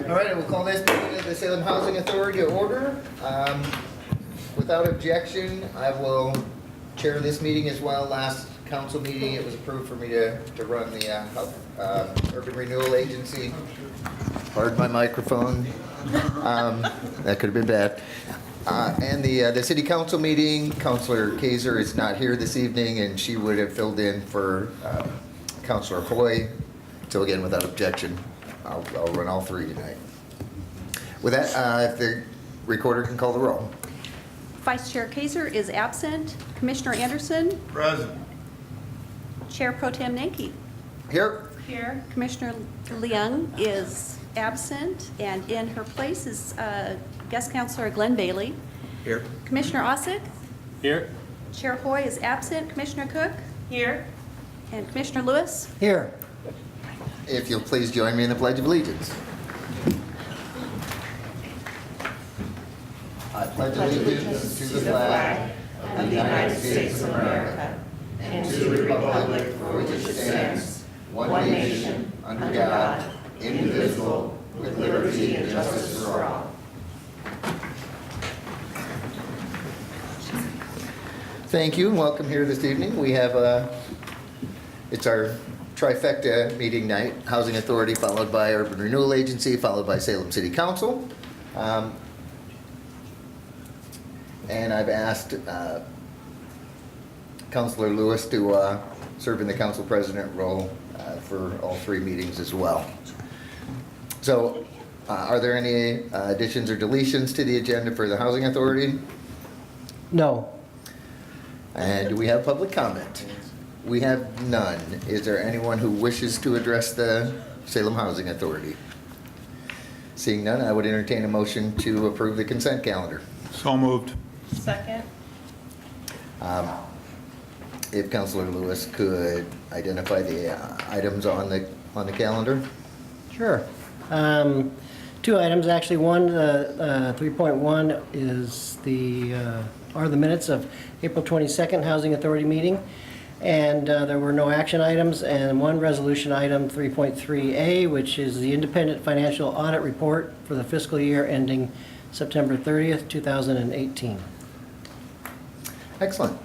All right, we'll call this meeting of the Salem Housing Authority to order. Without objection, I will chair this meeting as well. Last council meeting, it was approved for me to run the Urban Renewal Agency. Pardon my microphone. That could have been bad. And the city council meeting, Councilor Kaiser is not here this evening, and she would have filled in for Councilor Hoy. So again, without objection, I'll run all three tonight. With that, if the recorder can call the roll. Vice Chair Kaiser is absent. Commissioner Anderson? Present. Chair Pro Tem Nanki? Here. Here. Commissioner Leung is absent, and in her place is guest counselor Glenn Bailey. Here. Commissioner Osick? Here. Chair Hoy is absent. Commissioner Cook? Here. And Commissioner Lewis? Here. If you'll please join me in the Pledge of Allegiance. I pledge allegiance to the flag of the United States of America and to the republic for which it stands, one nation, under God, indivisible, with liberty and justice for all. Thank you and welcome here this evening. We have it's our trifecta meeting night, Housing Authority followed by Urban Renewal Agency followed by Salem City Council. And I've asked Councilor Lewis to serve in the council president role for all three meetings as well. So are there any additions or deletions to the agenda for the Housing Authority? No. And do we have public comment? We have none. Is there anyone who wishes to address the Salem Housing Authority? Seeing none, I would entertain a motion to approve the consent calendar. So moved. Second. If Councilor Lewis could identify the items on the calendar. Sure. Two items, actually. One, 3.1 is are the minutes of April 22nd Housing Authority meeting. And there were no action items, and one resolution item, 3.3A, which is the independent financial audit report for the fiscal year ending September 30th, 2018. Excellent.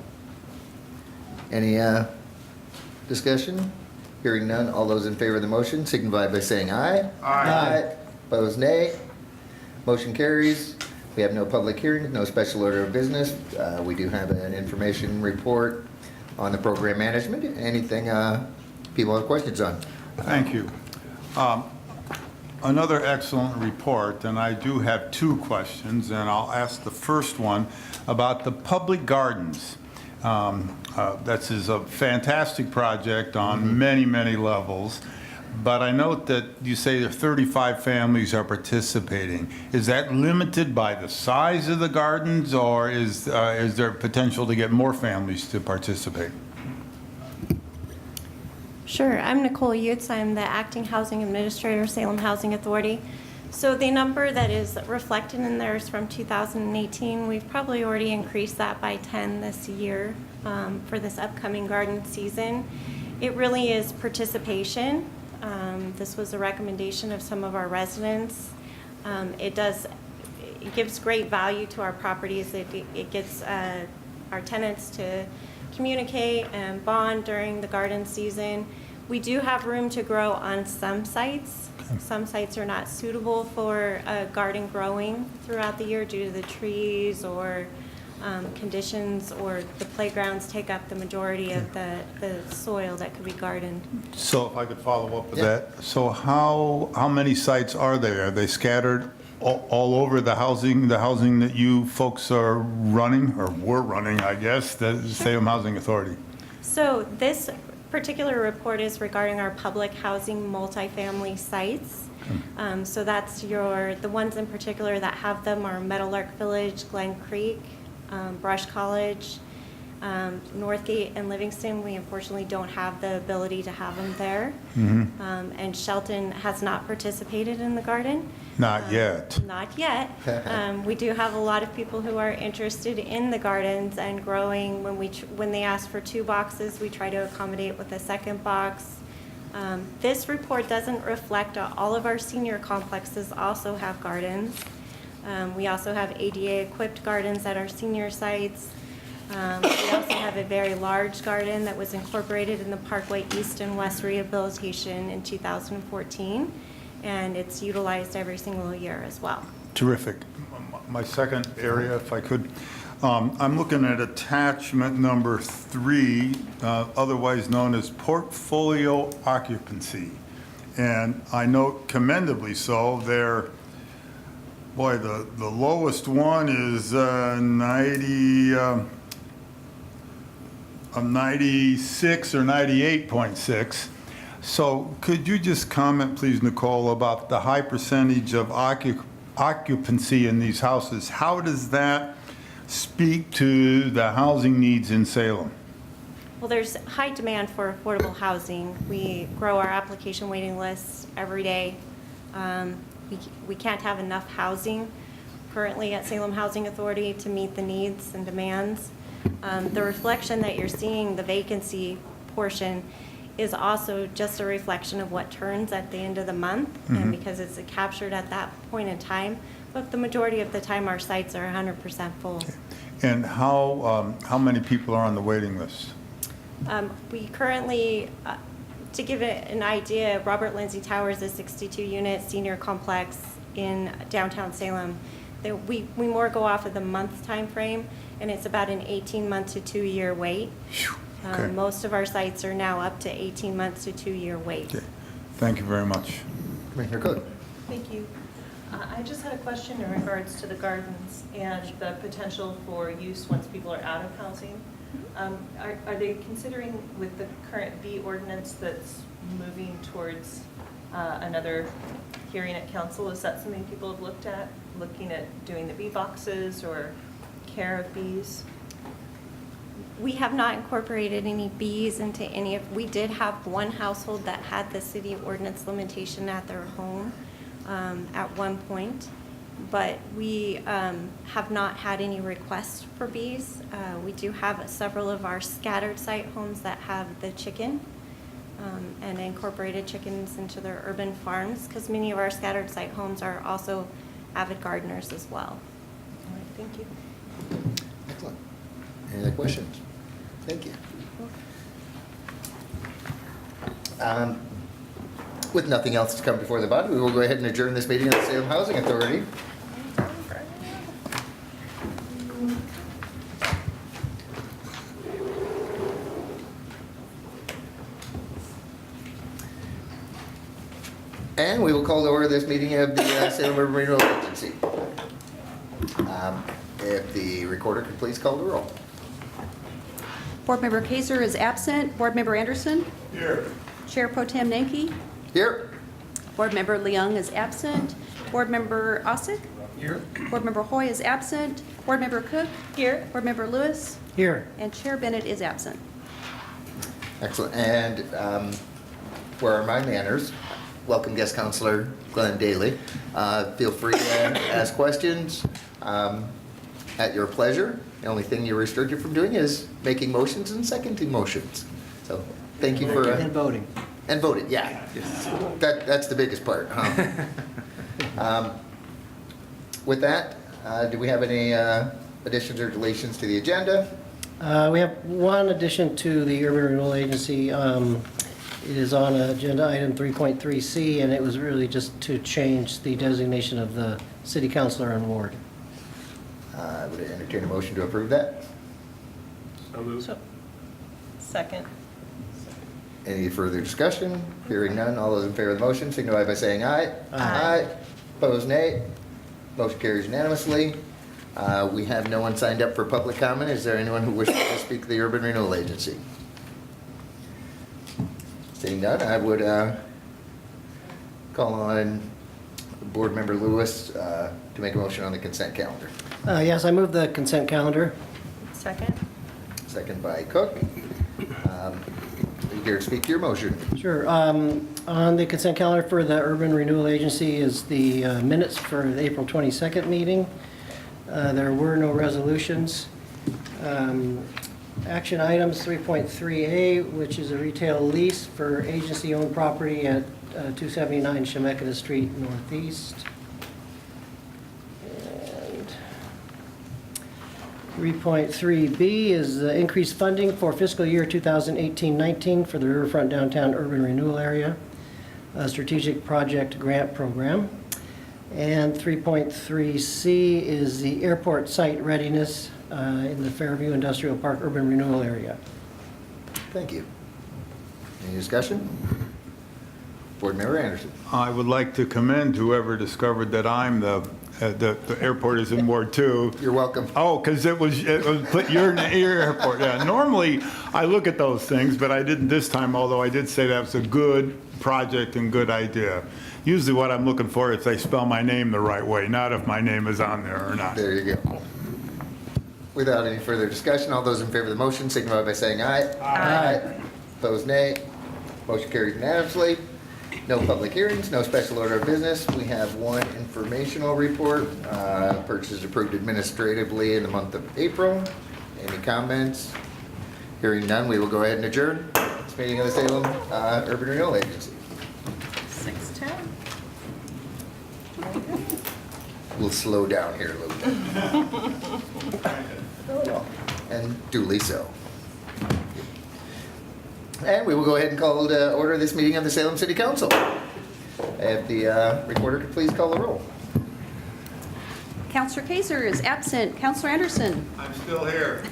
Any discussion? Hearing none, all those in favor of the motion signify by saying aye. Aye. Opposed, nay. Motion carries. We have no public hearings, no special order of business. We do have an information report on the program management. Anything people have questions on? Thank you. Another excellent report, and I do have two questions, and I'll ask the first one about the public gardens. This is a fantastic project on many, many levels, but I note that you say that 35 families are participating. Is that limited by the size of the gardens, or is there potential to get more families to participate? Sure. I'm Nicole Utes. I'm the Acting Housing Administrator, Salem Housing Authority. So the number that is reflected in there is from 2018. We've probably already increased that by 10 this year for this upcoming garden season. It really is participation. This was a recommendation of some of our residents. It gives great value to our properties. It gets our tenants to communicate and bond during the garden season. We do have room to grow on some sites. Some sites are not suitable for garden growing throughout the year due to the trees or conditions, or the playgrounds take up the majority of the soil that could be gardened. So if I could follow up with that. So how many sites are there? Are they scattered all over the housing that you folks are running, or were running, I guess, the Salem Housing Authority? So this particular report is regarding our public housing multifamily sites. So that's the ones in particular that have them are Meadowlark Village, Glen Creek, Brush College, Northgate, and Livingston. We unfortunately don't have the ability to have them there. And Shelton has not participated in the garden. Not yet. Not yet. We do have a lot of people who are interested in the gardens and growing. When they ask for 2 boxes, we try to accommodate with a second box. This report doesn't reflect all of our senior complexes also have gardens. We also have ADA-equipped gardens at our senior sites. We also have a very large garden that was incorporated in the Parkway East and West rehabilitation in 2014, and it's utilized every single year as well. Terrific. My second area, if I could, I'm looking at attachment number 3, otherwise known as portfolio occupancy. And I note commendably so, the lowest one is 96 or 98.6. So could you just comment, please, Nicole, about the high percentage of occupancy in these houses? How does that speak to the housing needs in Salem? Well, there's high demand for affordable housing. We grow our application waiting lists every day. We can't have enough housing currently at Salem Housing Authority to meet the needs and demands. The reflection that you're seeing, the vacancy portion, is also just a reflection of what turns at the end of the month, and because it's captured at that point in time. But the majority of the time, our sites are 100% full. And how many people are on the waiting list? We currently, to give it an idea, Robert Lindsay Towers is 62-unit senior complex in downtown Salem. We more go off of the month time frame, and it's about an 18-month to 2-year wait. Okay. Most of our sites are now up to 18 months to 2-year wait. Okay. Thank you very much. Commissioner Cook. Thank you. I just had a question in regards to the gardens and the potential for use once people are out of housing. Are they considering with the current B ordinance that's moving towards another hearing at council, is that something people have looked at, looking at doing the B boxes or care of bees? We have not incorporated any bees into any of, we did have one household that had the city ordinance limitation at their home at one point, but we have not had any requests for bees. We do have several of our scattered site homes that have the chicken and incorporated chickens into their urban farms, because many of our scattered site homes are also avid gardeners as well. All right, thank you. Excellent. Any other questions? Thank you. With nothing else to come before the body, we will go ahead and adjourn this meeting of the Salem Housing Authority. And we will call to order this meeting of the Salem Urban Renewal Agency. If the recorder could please call the roll. Board Member Kaiser is absent. Board Member Anderson? Here. Chair Pro Tem Nenke? Here. Board Member Leung is absent. Board Member Ossick? Here. Board Member Hoy is absent. Board Member Cook? Here. Board Member Lewis? Here. And Chair Bennett is absent. Excellent. And where are my manners? Welcome guest counselor Glenn Daly. Feel free to ask questions at your pleasure. The only thing you're restricted from doing is making motions and seconding motions. So thank you for And voting. and voting. Yeah, that's the biggest part. Huh? With that, do we have any additions or deletions to the agenda? We have one addition to the Urban Renewal Agency. It is on agenda item 3.3C, and it was really just to change the designation of the city councilor and ward. I would entertain a motion to approve that. So, second. Any further discussion? Hearing none, all those in favor of the motion signify by saying aye. Aye. Opposed, nay. Motion carries unanimously. We have no one signed up for public comment. Is there anyone who wishes to speak to the Urban Renewal Agency? Seeing none, I would call on Board Member Lewis to make a motion on the consent calendar. Yes, I move the consent calendar. Second. Second by Cook. Are you here to speak to your motion? Sure. On the consent calendar for the Urban Renewal Agency is the minutes for the April 22nd meeting. There were no resolutions. Action items 3.3A, which is a retail lease for agency-owned property at 279 Chemeketa Street Northeast. And 3.3B is increased funding for fiscal year 2018-19 for the Riverfront Downtown Urban Renewal Area, a strategic project grant program. And 3.3C is the airport site readiness in the Fairview Industrial Park Urban Renewal Area. Thank you. Any discussion? Board Member Anderson. I would like to commend whoever discovered that I'm the airport is in Ward 2. You're welcome. Oh, because it was put your airport. Yeah. Normally, I look at those things, but I didn't this time, although I did say that was a good project and good idea. Usually what I'm looking for is if they spell my name the right way, not if my name is on there or not. There you go. Without any further discussion, all those in favor of the motion signify by saying aye. Aye. Opposed, nay. Motion carries unanimously. No public hearings, no special order of business. We have one informational report. Purchase approved administratively in the month of April. Any comments? Hearing none, we will go ahead and adjourn this meeting of the Salem Urban Renewal Agency. 6:10. We'll slow down here a little bit. And duly so. And we will go ahead and call to order this meeting of the Salem City Council. If the recorder could please call the roll. Counselor Kaiser is absent. Counselor Anderson. I'm still here.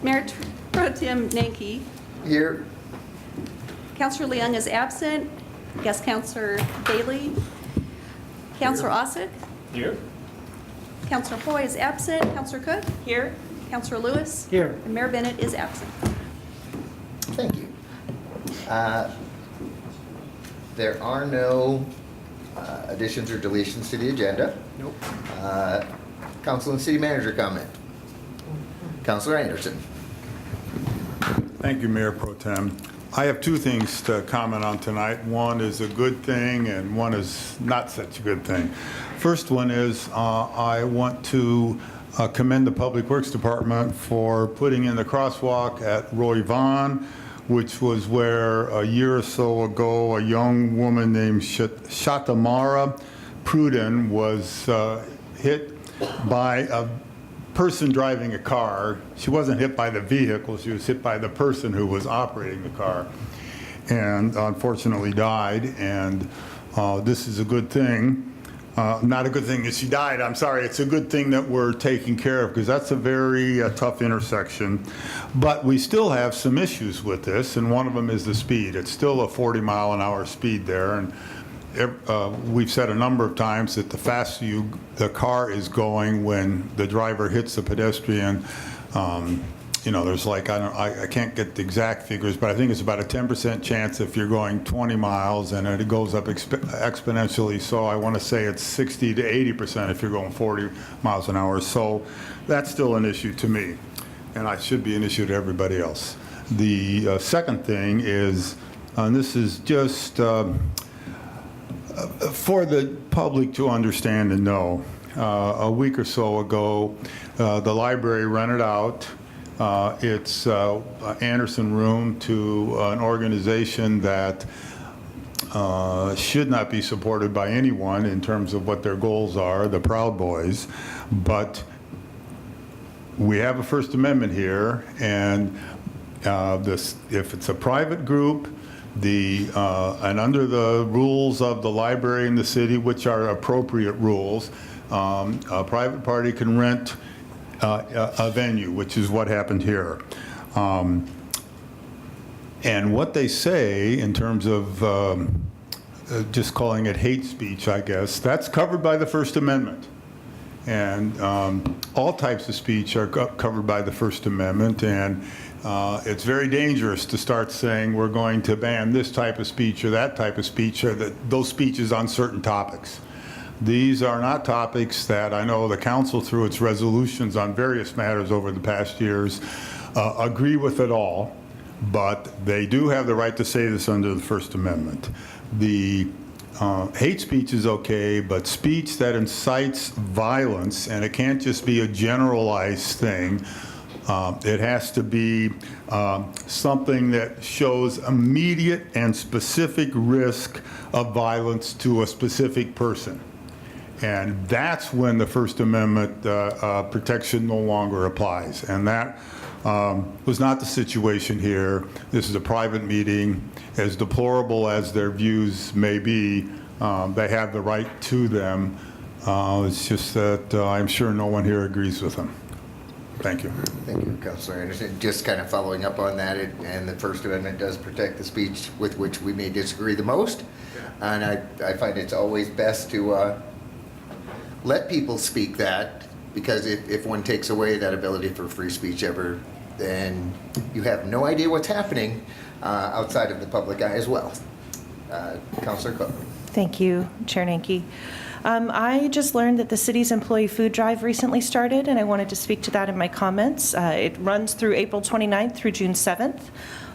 Mayor Pro Tem Nanki. Here. Counselor Leung is absent. Guest Counselor Bailey. Counselor Osick. Here. Counselor Hoy is absent. Counselor Cook. Here? Counselor Lewis. Here. And Mayor Bennett is absent. Thank you. There are no additions or deletions to the agenda. Nope. Council and City Manager comment. Councilor Anderson. Thank you, Mayor Pro Tem. I have two things to comment on tonight. One is a good thing and one is not such a good thing. First one is I want to commend the Public Works Department for putting in the crosswalk at Roy Vaughn, which was where a year or so ago a young woman named Shatamara Pruden was hit by a person driving a car. She wasn't hit by the vehicle, she was hit by the person who was operating the car, and unfortunately died. And this is a good thing. Not a good thing that she died, I'm sorry. It's a good thing that we're taking care of, because that's a very tough intersection. But we still have some issues with this, and one of them is the speed. It's still a 40-mile-an-hour speed there, and we've said a number of times that the faster the car is going when the driver hits the pedestrian, there's like, I can't get the exact figures, but I think it's about a 10% chance if you're going 20 miles, and it goes up exponentially. So I want to say it's 60 to 80% if you're going 40 miles an hour. So that's still an issue to me, and it should be an issue to everybody else. The second thing is, and this is just for the public to understand and know, a week or so ago, the library rented out its Anderson room to an organization that should not be supported by anyone in terms of what their goals are, the Proud Boys. But we have a First Amendment here, and if it's a private group, and under the rules of the library in the city, which are appropriate rules, a private party can rent a venue, which is what happened here. And what they say in terms of just calling it hate speech, I guess, that's covered by the First Amendment. And all types of speech are covered by the First Amendment, and it's very dangerous to start saying we're going to ban this type of speech or that type of speech, or those speeches on certain topics. These are not topics that I know the council, through its resolutions on various matters over the past years, agree with at all, but they do have the right to say this under the First Amendment. The hate speech is okay, but speech that incites violence, and it can't just be a generalized thing, It has to be something that shows immediate and specific risk of violence to a specific person. And that's when the First Amendment protection no longer applies. And that was not the situation here. This is a private meeting. As deplorable as their views may be, they have the right to them. It's just that I'm sure no one here agrees with them. Thank you. Thank you, Councilor Anderson. Just kind of following up on that, and the First Amendment does protect the speech with which we may disagree the most. And I find it's always best to let people speak that, because if one takes away that ability for free speech ever, then you have no idea what's happening outside of the public eye as well. Councilor Cook. Thank you, Chair Nanki. I just learned that the city's employee food drive recently started, and I wanted to speak to that in my comments. It runs through April 29th through June 7th.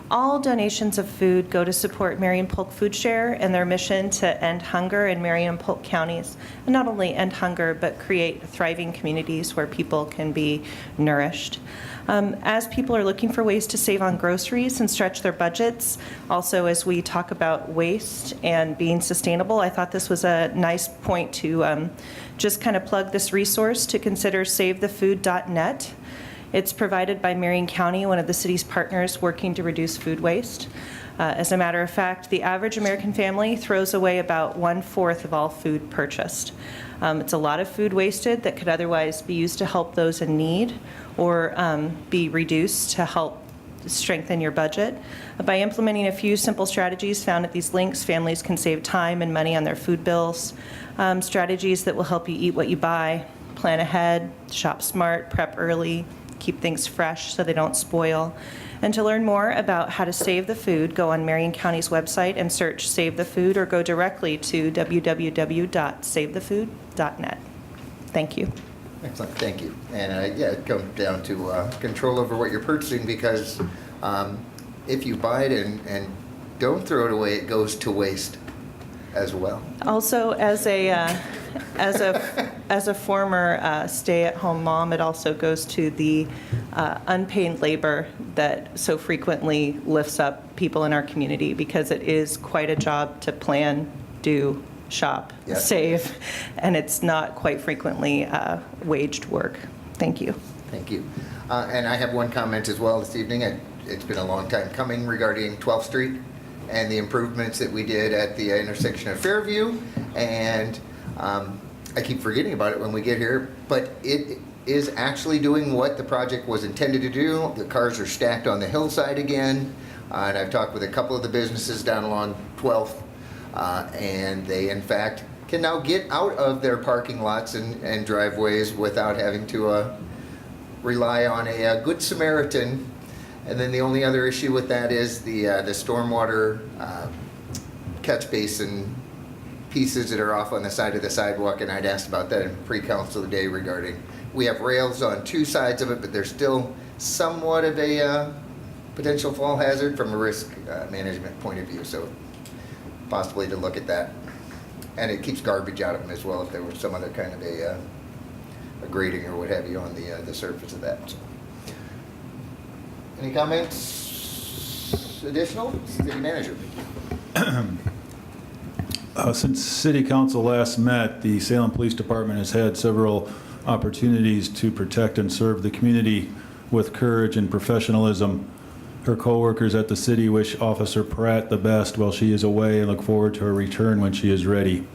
All donations of food go to support Marion Polk Food Share and their mission to end hunger in Marion and Polk counties, and not only end hunger, but create thriving communities where people can be nourished. As people are looking for ways to save on groceries and stretch their budgets, also as we talk about waste and being sustainable, I thought this was a nice point to just kind of plug this resource to consider savethefood.net. It's provided by Marion County, one of the city's partners working to reduce food waste. As a matter of fact, the average American family throws away about 1/4 of all food purchased. It's a lot of food wasted that could otherwise be used to help those in need or be reduced to help strengthen your budget. By implementing a few simple strategies found at these links, families can save time and money on their food bills. Strategies that will help you eat what you buy, plan ahead, shop smart, prep early, keep things fresh so they don't spoil. And to learn more about how to save the food, go on Marion County's website and search Save the Food, or go directly to www.savethefood.net. Thank you. Excellent, thank you. And yeah, it comes down to control over what you're purchasing, because if you buy it and don't throw it away, it goes to waste as well. Also, as a former stay-at-home mom, it also goes to the unpaid labor that so frequently lifts up people in our community, because it is quite a job to plan, do, shop, Yes. save, and it's not quite frequently waged work. Thank you. Thank you. And I have one comment as well this evening. It's been a long time coming regarding 12th Street and the improvements that we did at the intersection of Fairview. And I keep forgetting about it when we get here, but it is actually doing what the project was intended to do. The cars are stacked on the hillside again. And I've talked with a couple of the businesses down along 12th, and they in fact can now get out of their parking lots and driveways without having to rely on a Good Samaritan. And then the only other issue with that is the stormwater catch basin pieces that are off on the side of the sidewalk, and I'd asked about that in pre-council today regarding, we have rails on two sides of it, but there's still somewhat of a potential fall hazard from a risk management point of view, so possibly to look at that. And it keeps garbage out of them as well, if there was some other kind of a grating or what have you on the surface of that. So. Any comments additional? City Manager. Since City Council last met, the Salem Police Department has had several opportunities to protect and serve the community with courage and professionalism. Her coworkers at the city wish Officer Pratt the best while she is away and look forward to her return when she is ready.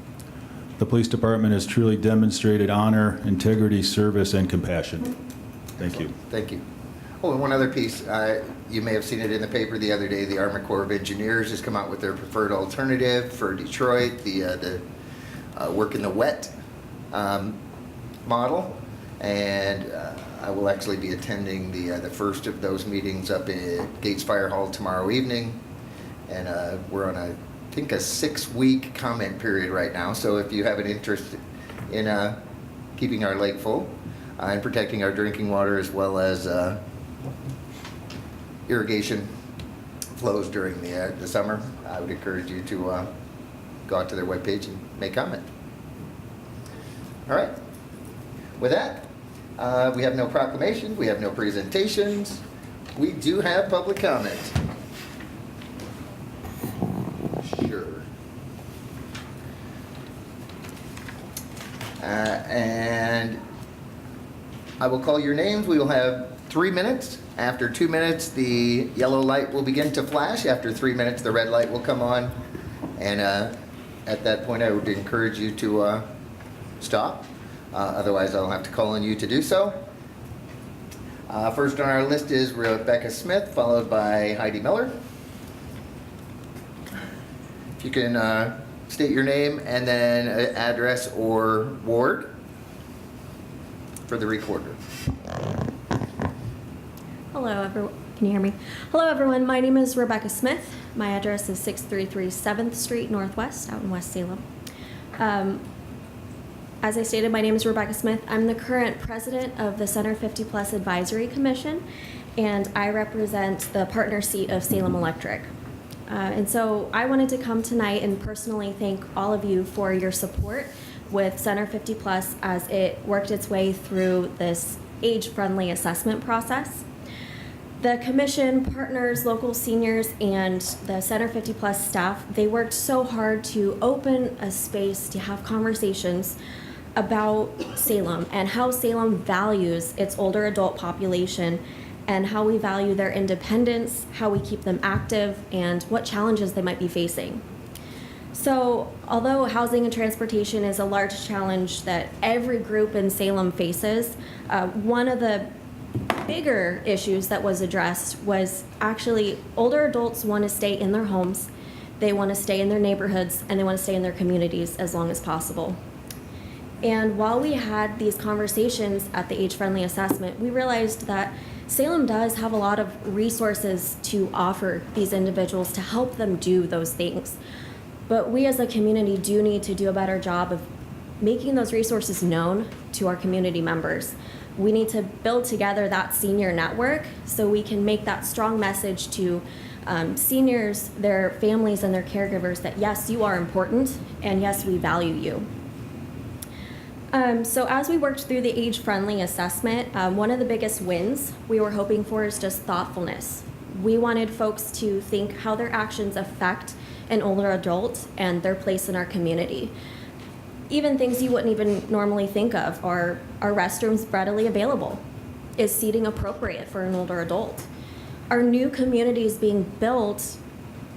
The police department has truly demonstrated honor, integrity, service, and compassion. Thank you. Thank you. Oh, and one other piece. You may have seen it in the paper the other day. The Army Corps of Engineers has come out with their preferred alternative for Detroit, the work in the wet model. And I will actually be attending the first of those meetings up at Gates Fire Hall tomorrow evening. And we're on I think a 6-week comment period right now. So if you have an interest in keeping our lake full and protecting our drinking water, as well as irrigation flows during the summer, I would encourage you to go out to their webpage and make comment. All right. With that, We have no proclamation, we have no presentations. We do have public comment. Sure. And I will call your names. We will have 3 minutes. After 2 minutes, the yellow light will begin to flash. After 3 minutes, the red light will come on. And at that point, I would encourage you to stop. Otherwise, I'll have to call on you to do so. First on our list is Rebecca Smith, followed by Heidi Miller. If you can state your name and then address or ward for the recorder. Hello, everyone. Can you hear me? Hello, everyone. My name is Rebecca Smith. My address is 633 7th Street Northwest, out in West Salem. As I stated, my name is Rebecca Smith. I'm the current president of the Center 50 Plus Advisory Commission, and I represent the partner seat of Salem Electric. And so I wanted to come tonight and personally thank all of you for your support with Center 50 Plus as it worked its way through this age-friendly assessment process. The commission, partners, local seniors, and the Center 50 Plus staff, they worked so hard to open a space to have conversations about Salem and how Salem values its older adult population and how we value their independence, how we keep them active, and what challenges they might be facing. So, although housing and transportation is a large challenge that every group in Salem faces, one of the bigger issues that was addressed was actually older adults want to stay in their homes, they want to stay in their neighborhoods, and they want to stay in their communities as long as possible. And while we had these conversations at the age-friendly assessment, we realized that Salem does have a lot of resources to offer these individuals to help them do those things. But we as a community do need to do a better job of making those resources known to our community members. We need to build together that senior network so we can make that strong message to seniors, their families, and their caregivers that yes, you are important, and yes, we value you. So as we worked through the age-friendly assessment, one of the biggest wins we were hoping for is just thoughtfulness. We wanted folks to think how their actions affect an older adult and their place in our community. Even things you wouldn't even normally think of. Are restrooms readily available? Is seating appropriate for an older adult? Are new communities being built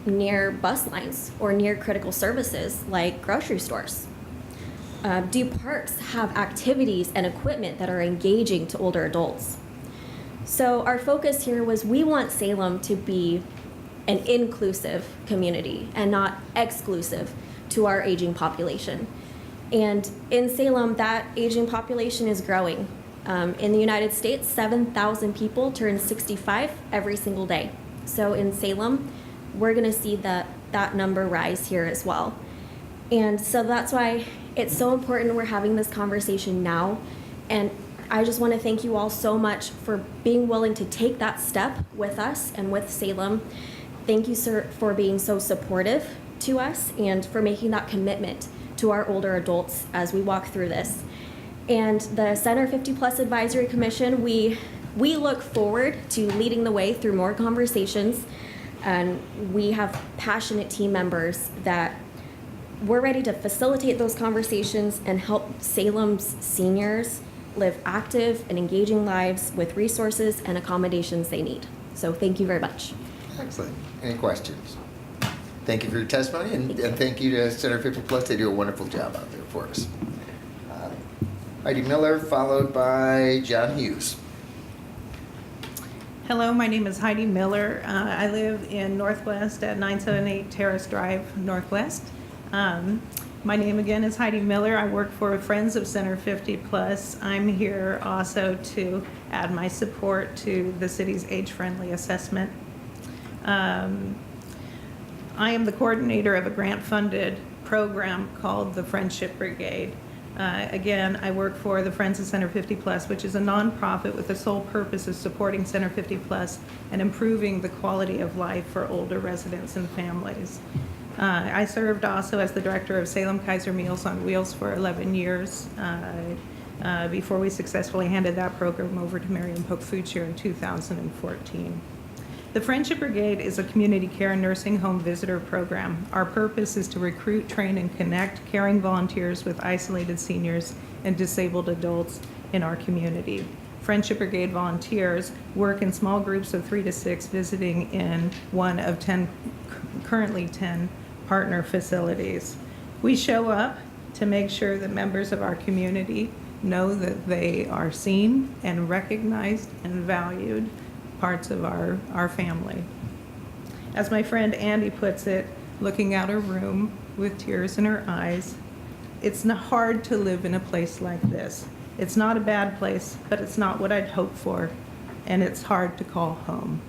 near bus lines or near critical services like grocery stores? Do parks have activities and equipment that are engaging to older adults? So our focus here was we want Salem to be an inclusive community and not exclusive to our aging population. And in Salem, that aging population is growing. In the United States, 7,000 people turn 65 every single day. So in Salem, we're gonna see that number rise here as well. And so that's why it's so important we're having this conversation now. And I just want to thank you all so much for being willing to take that step with us and with Salem. Thank you, sir, for being so supportive to us and for making that commitment to our older adults as we walk through this. And the Center 50 Plus Advisory Commission, we look forward to leading the way through more conversations. And we have passionate team members that we're ready to facilitate those conversations and help Salem's seniors live active and engaging lives with resources and accommodations they need. So thank you very much. Excellent. Any questions? Thank you for your testimony, and thank you to Center 50 Plus. They do a wonderful job out there for us. Heidi Miller, followed by John Hughes. Hello, my name is Heidi Miller. I live in Northwest at 978 Terrace Drive, Northwest. My name again is Heidi Miller. I work for Friends of Center 50 Plus. I'm here also to add my support to the city's age-friendly assessment. I am the coordinator of a grant-funded program called the Friendship Brigade. Again, I work for the Friends of Center 50 Plus, which is a nonprofit with the sole purpose of supporting Center 50 Plus and improving the quality of life for older residents and families. I served also as the director of Salem Kaiser Meals on Wheels for 11 years. before we successfully handed that program over to Marion Polk Food Share in 2014. The Friendship Brigade is a community care and nursing home visitor program. Our purpose is to recruit, train, and connect caring volunteers with isolated seniors and disabled adults in our community. Friendship Brigade volunteers work in small groups of 3 to 6, visiting in one of currently 10 partner facilities. We show up to make sure that members of our community know that they are seen and recognized and valued parts of our family. As my friend Andy puts it, looking out her room with tears in her eyes, it's not hard to live in a place like this. It's not a bad place, but it's not what I'd hoped for, and it's hard to call home.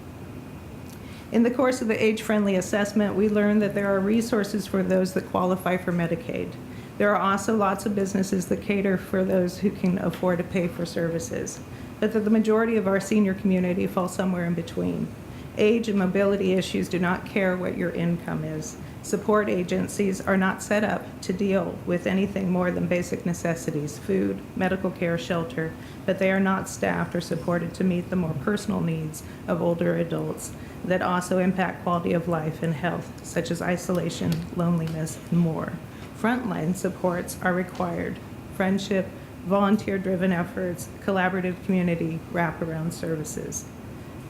In the course of the age-friendly assessment, we learned that there are resources for those that qualify for Medicaid. There are also lots of businesses that cater for those who can afford to pay for services, but that the majority of our senior community falls somewhere in between. Age and mobility issues do not care what your income is. Support agencies are not set up to deal with anything more than basic necessities, food, medical care, shelter, but they are not staffed or supported to meet the more personal needs of older adults that also impact quality of life and health, such as isolation, loneliness, and more. Frontline supports are required: friendship, volunteer-driven efforts, collaborative community, wraparound services.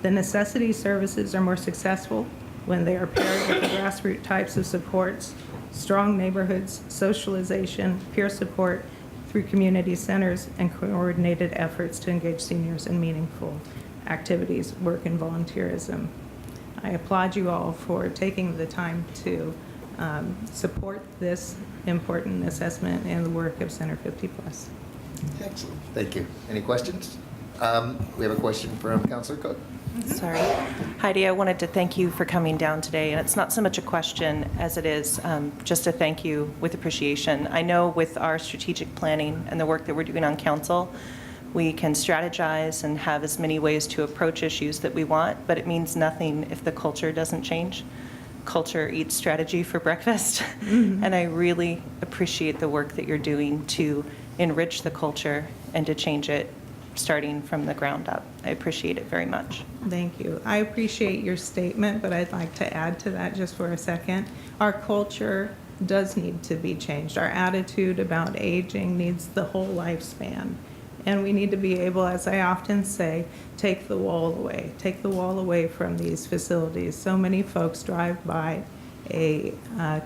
The necessity services are more successful when they are paired with the grassroots types of supports, strong neighborhoods, socialization, peer support through community centers, and coordinated efforts to engage seniors in meaningful activities, work, and volunteerism. I applaud you all for taking the time to support this important assessment and the work of Center 50+. Excellent. Thank you. Any questions? We have a question from Councilor Cook. Sorry. Heidi, I wanted to thank you for coming down today, and it's not so much a question as it is just a thank you with appreciation. I know with our strategic planning and the work that we're doing on council, we can strategize and have as many ways to approach issues that we want, but it means nothing if the culture doesn't change. Culture eats strategy for breakfast, and I really appreciate the work that you're doing to enrich the culture and to change it starting from the ground up. I appreciate it very much. Thank you. I appreciate your statement, but I'd like to add to that just for a second. Our culture does need to be changed. Our attitude about aging needs the whole lifespan. And we need to be able, as I often say, take the wall away. Take the wall away from these facilities. So many folks drive by a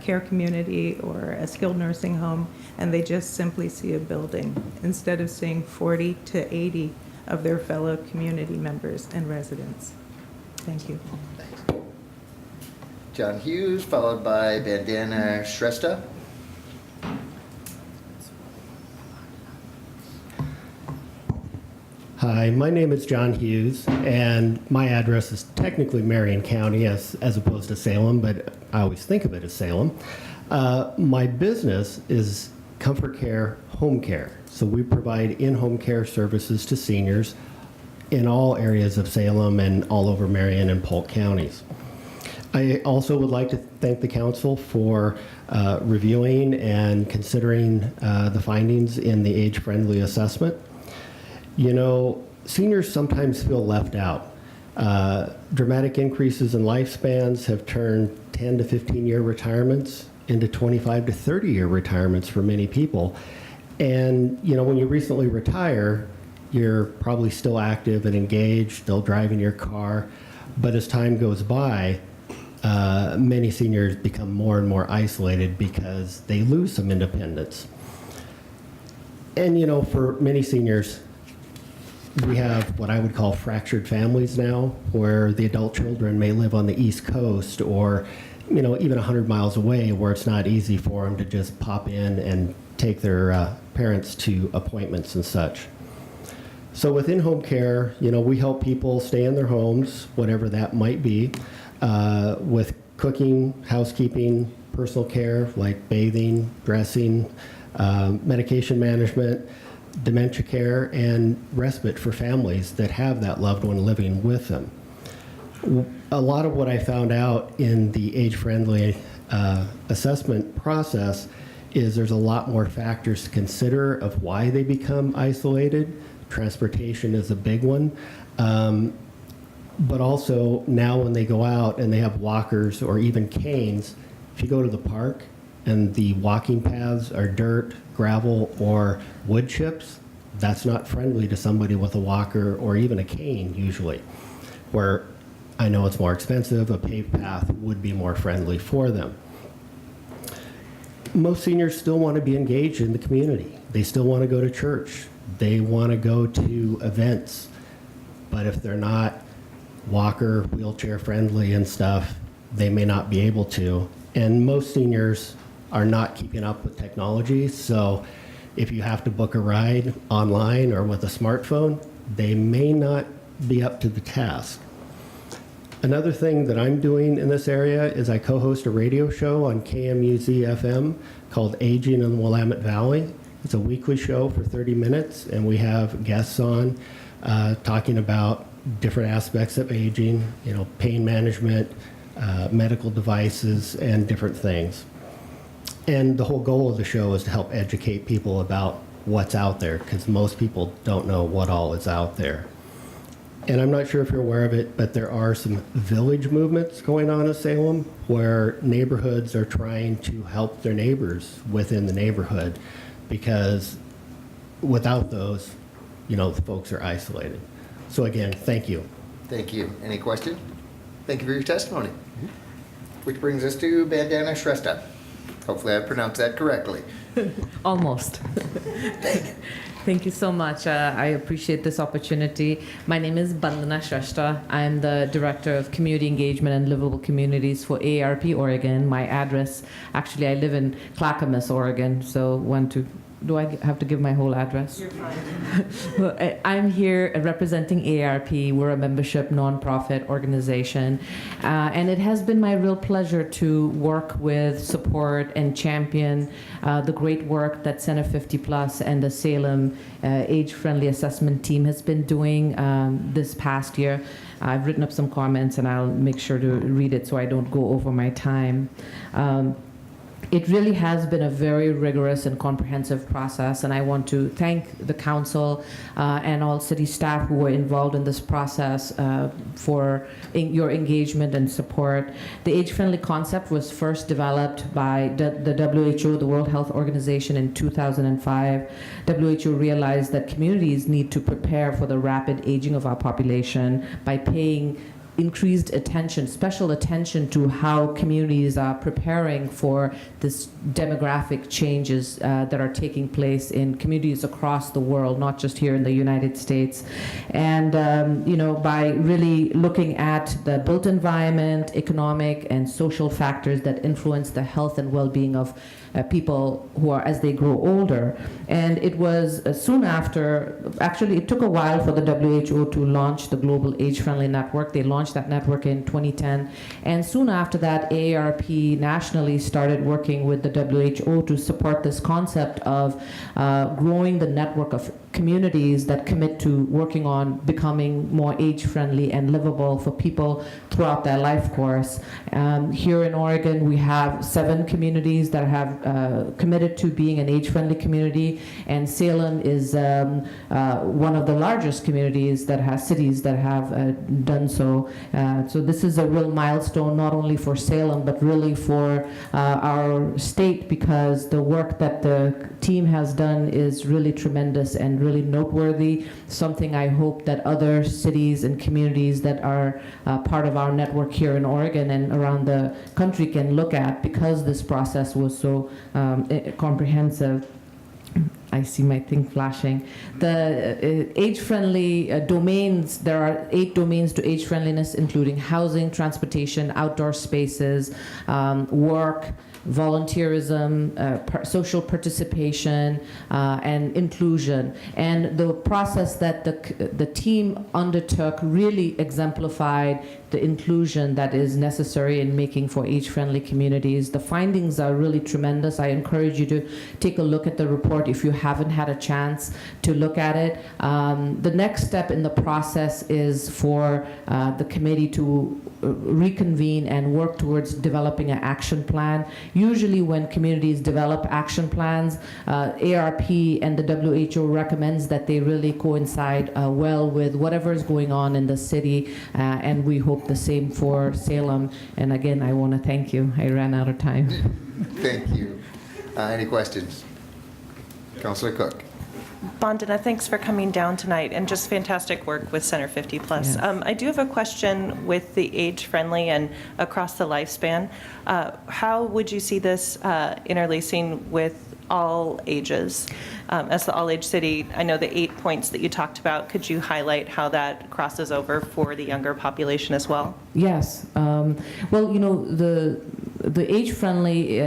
care community or a skilled nursing home, and they just simply see a building instead of seeing 40 to 80 of their fellow community members and residents. Thank you. Thanks. John Hughes, followed by Bandana Shrestha. Hi, my name is John Hughes, and my address is technically Marion County as opposed to Salem, but I always think of it as Salem. My business is Comfort Care Home Care. So we provide in-home care services to seniors in all areas of Salem and all over Marion and Polk counties. I also would like to thank the council for reviewing and considering the findings in the age-friendly assessment. You know, seniors sometimes feel left out. Dramatic increases in lifespans have turned 10 to 15-year retirements into 25 to 30-year retirements for many people. And, you know, when you recently retire, you're probably still active and engaged, still driving your car. But as time goes by, many seniors become more and more isolated because they lose some independence. And, you know, for many seniors, we have what I would call fractured families now, where the adult children may live on the East Coast or, you know, even 100 miles away, where it's not easy for them to just pop in and take their parents to appointments and such. So within home care, you know, we help people stay in their homes, whatever that might be, with cooking, housekeeping, personal care like bathing, dressing, medication management, dementia care, and respite for families that have that loved one living with them. A lot of what I found out in the age-friendly assessment process is there's a lot more factors to consider of why they become isolated. Transportation is a big one. But also now when they go out and they have walkers or even canes, if you go to the park and the walking paths are dirt, gravel, or wood chips, that's not friendly to somebody with a walker or even a cane usually. Where I know it's more expensive, a paved path would be more friendly for them. Most seniors still want to be engaged in the community. They still want to go to church. They want to go to events. But if they're not walker, wheelchair friendly and stuff, they may not be able to. And most seniors are not keeping up with technology. So if you have to book a ride online or with a smartphone, they may not be up to the task. Another thing that I'm doing in this area is I co-host a radio show on KMUZ-FM called Aging in the Willamette Valley. It's a weekly show for 30 minutes, and we have guests on talking about different aspects of aging, you know, pain management, medical devices, and different things. And the whole goal of the show is to help educate people about what's out there, because most people don't know what all is out there. And I'm not sure if you're aware of it, but there are some village movements going on in Salem where neighborhoods are trying to help their neighbors within the neighborhood, because without those, you know, the folks are isolated. So again, thank you. Thank you. Any question? Thank you for your testimony. Which brings us to Bandana Shrestha. Hopefully I pronounced that correctly. Almost. Thank you so much. I appreciate this opportunity. My name is Bandana Shrestha. I'm the Director of Community Engagement and Livable Communities for AARP Oregon. My address, actually I live in Clackamas, Oregon, so do I have to give my whole address? You're fine. Well, I'm here representing AARP. We're a membership nonprofit organization. And it has been my real pleasure to work with, support, and champion the great work that Center 50 Plus and the Salem Age-Friendly Assessment Team has been doing this past year. I've written up some comments, and I'll make sure to read it so I don't go over my time. It really has been a very rigorous and comprehensive process, and I want to thank the council and all city staff who were involved in this process for your engagement and support. The age-friendly concept was first developed by the WHO, the World Health Organization, in 2005. WHO realized that communities need to prepare for the rapid aging of our population by paying increased attention, special attention to how communities are preparing for this demographic changes that are taking place in communities across the world, not just here in the United States. And you know, by really looking at the built environment, economic and social factors that influence the health and well-being of people who are as they grow older. And it was soon after, actually it took a while for the WHO to launch the Global Age-Friendly Network. They launched that network in 2010. And soon after that, AARP nationally started working with the WHO to support this concept of growing the network of communities that commit to working on becoming more age-friendly and livable for people throughout their life course. Here in Oregon, we have 7 communities that have committed to being an age-friendly community, and Salem is one of the largest communities that has cities that have done so. So this is a real milestone, not only for Salem, but really for our state, because the work that the team has done is really tremendous and really noteworthy, something I hope that other cities and communities that are part of our network here in Oregon and around the country can look at, because this process was so comprehensive. I see my thing flashing. The age-friendly domains, there are 8 domains to age-friendliness, including housing, transportation, outdoor spaces, work, volunteerism, social participation, and inclusion. And the process that the team undertook really exemplified the inclusion that is necessary in making for age-friendly communities. The findings are really tremendous. I encourage you to take a look at the report if you haven't had a chance to look at it. The next step in the process is for the committee to reconvene and work towards developing an action plan. Usually when communities develop action plans, ARP and the WHO recommends that they really coincide well with whatever is going on in the city, and we hope the same for Salem. And again, I want to thank you. I ran out of time. Thank you. Any questions? Councillor Cook. Bandana, thanks for coming down tonight, and just fantastic work with Center 50 Plus. Yes. I do have a question with the age-friendly and across the lifespan. How would you see this interlacing with all ages? As the all-age city, I know the 8 points that you talked about. Could you highlight how that crosses over for the younger population as well? Yes. Well, you know, the age-friendly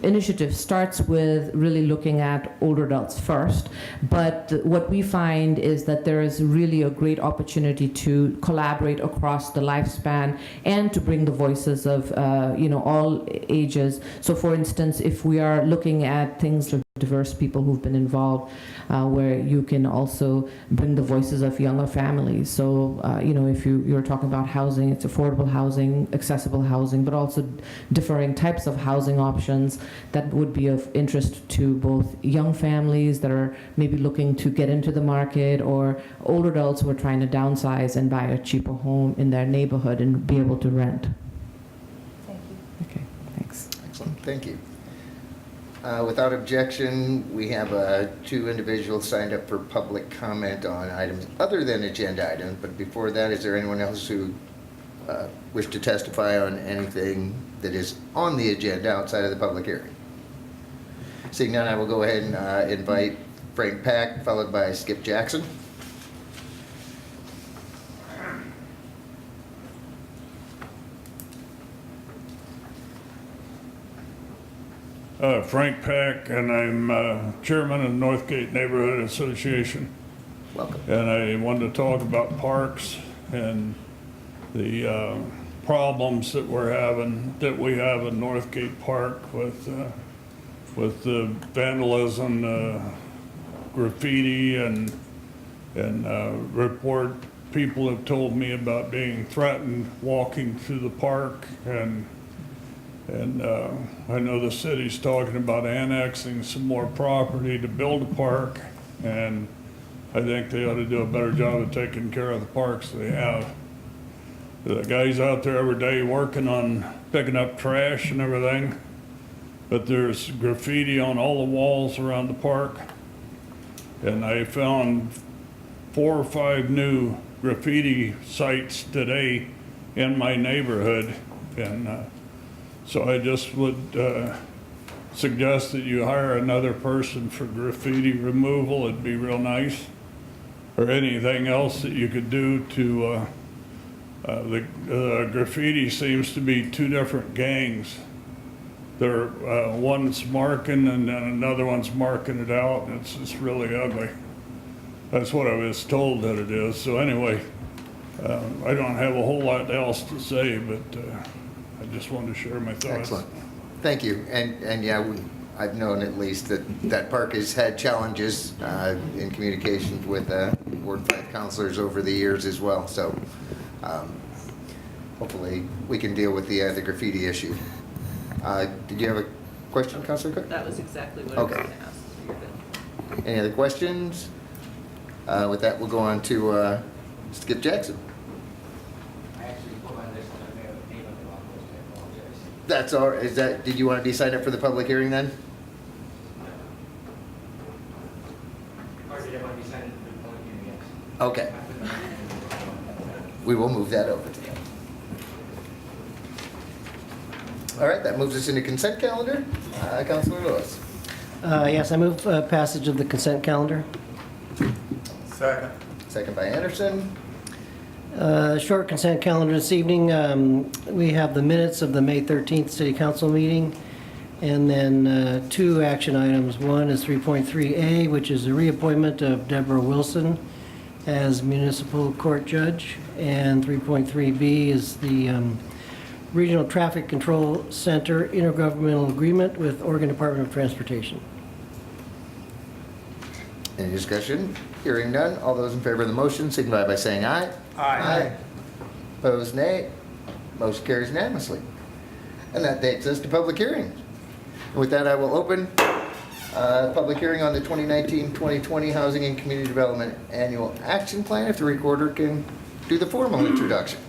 initiative starts with really looking at older adults first, but what we find is that there is really a great opportunity to collaborate across the lifespan and to bring the voices of you know, all ages. So for instance, if we are looking at things like diverse people who've been involved, where you can also bring the voices of younger families. So, you know, if you're talking about housing, it's affordable housing, accessible housing, but also differing types of housing options that would be of interest to both young families that are maybe looking to get into the market, or older adults who are trying to downsize and buy a cheaper home in their neighborhood and be able to rent. Thank you. Okay, thanks. Excellent, thank you. Without objection, we have 2 individuals signed up for public comment on items other than agenda items, but before that, is there anyone else who wish to testify on anything that is on the agenda outside of the public hearing? Seeing none, I will go ahead and invite Frank Pack, followed by Skip Jackson. Frank Pack, and I'm chairman of Northgate Neighborhood Association. Welcome. And I wanted to talk about parks and the problems that we have in Northgate Park with the vandalism, graffiti, and report people have told me about being threatened walking through the park, and I know the city's talking about annexing some more property to build a park, and I think they ought to do a better job of taking care of the parks they have. The guys out there every day working on picking up trash and everything, but there's graffiti on all the walls around the park, and I found 4 or 5 new graffiti sites today in my neighborhood, and so I just would suggest that you hire another person for graffiti removal. It'd be real nice. Or anything else that you could do to, the graffiti seems to be 2 different gangs. One's marking and then another one's marking it out, and it's just really ugly. That's what I was told that it is. So anyway, I don't have a whole lot else to say, but I just wanted to share my thoughts. Excellent. Thank you. And yeah, I've known at least that park has had challenges in communication with Ward 5 councilors over the years as well. So hopefully we can deal with the graffiti issue. Did you have a question, Councilor Cook? That was exactly what I was going to ask. So you're good. Any other questions? With that, we'll go on to Skip Jackson. That's all. Did you want to be signed up for the public hearing then? Or did I want to be signed up for the public hearing? Yes. Okay. We will move that over to them. All right, that moves us into consent calendar. Councilor Lewis. Yes, I move passage of the consent calendar. Second. Second by Anderson. Short consent calendar this evening. We have the minutes of the May 13th City Council meeting, and then 2 action items. One is 3.3A, which is the reappointment of Deborah Wilson as municipal court judge. And 3.3B is the Regional Traffic Control Center intergovernmental agreement with Oregon Department of Transportation. Any discussion? Hearing none. All those in favor of the motion signify by saying aye. Aye. Opposed, nay. Motion carries unanimously. And that takes us to public hearings. And with that, I will open public hearing on the 2019-2020 Housing and Community Development Annual Action Plan. If the recorder can do the formal introduction.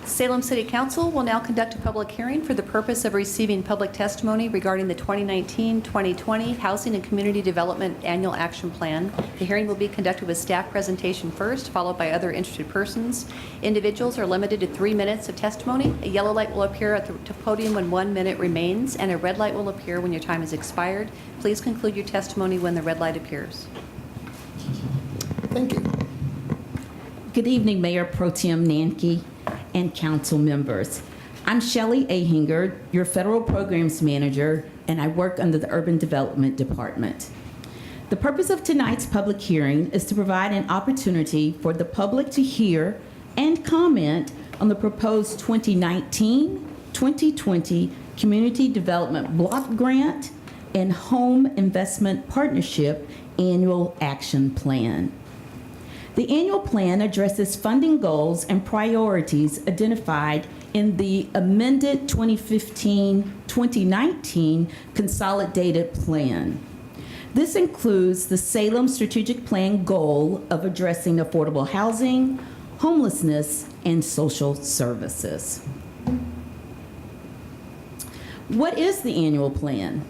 Salem City Council will now conduct a public hearing for the purpose of receiving public testimony regarding the 2019-2020 Housing and Community Development Annual Action Plan. The hearing will be conducted with staff presentation first, followed by other interested persons. Individuals are limited to 3 minutes of testimony. A yellow light will appear at the podium when 1 minute remains, and a red light will appear when your time has expired. Please conclude your testimony when the red light appears. Thank you. Good evening, Mayor Pro Tem Nanke and council members. I'm Shelley Ahinger, your Federal Programs Manager, and I work under the Urban Development Department. The purpose of tonight's public hearing is to provide an opportunity for the public to hear and comment on the proposed 2019-2020 Community Development Block Grant and Home Investment Partnership Annual Action Plan. The annual plan addresses funding goals and priorities identified in the amended 2015-2019 consolidated plan. This includes the Salem Strategic Plan goal of addressing affordable housing, homelessness, and social services. What is the annual plan?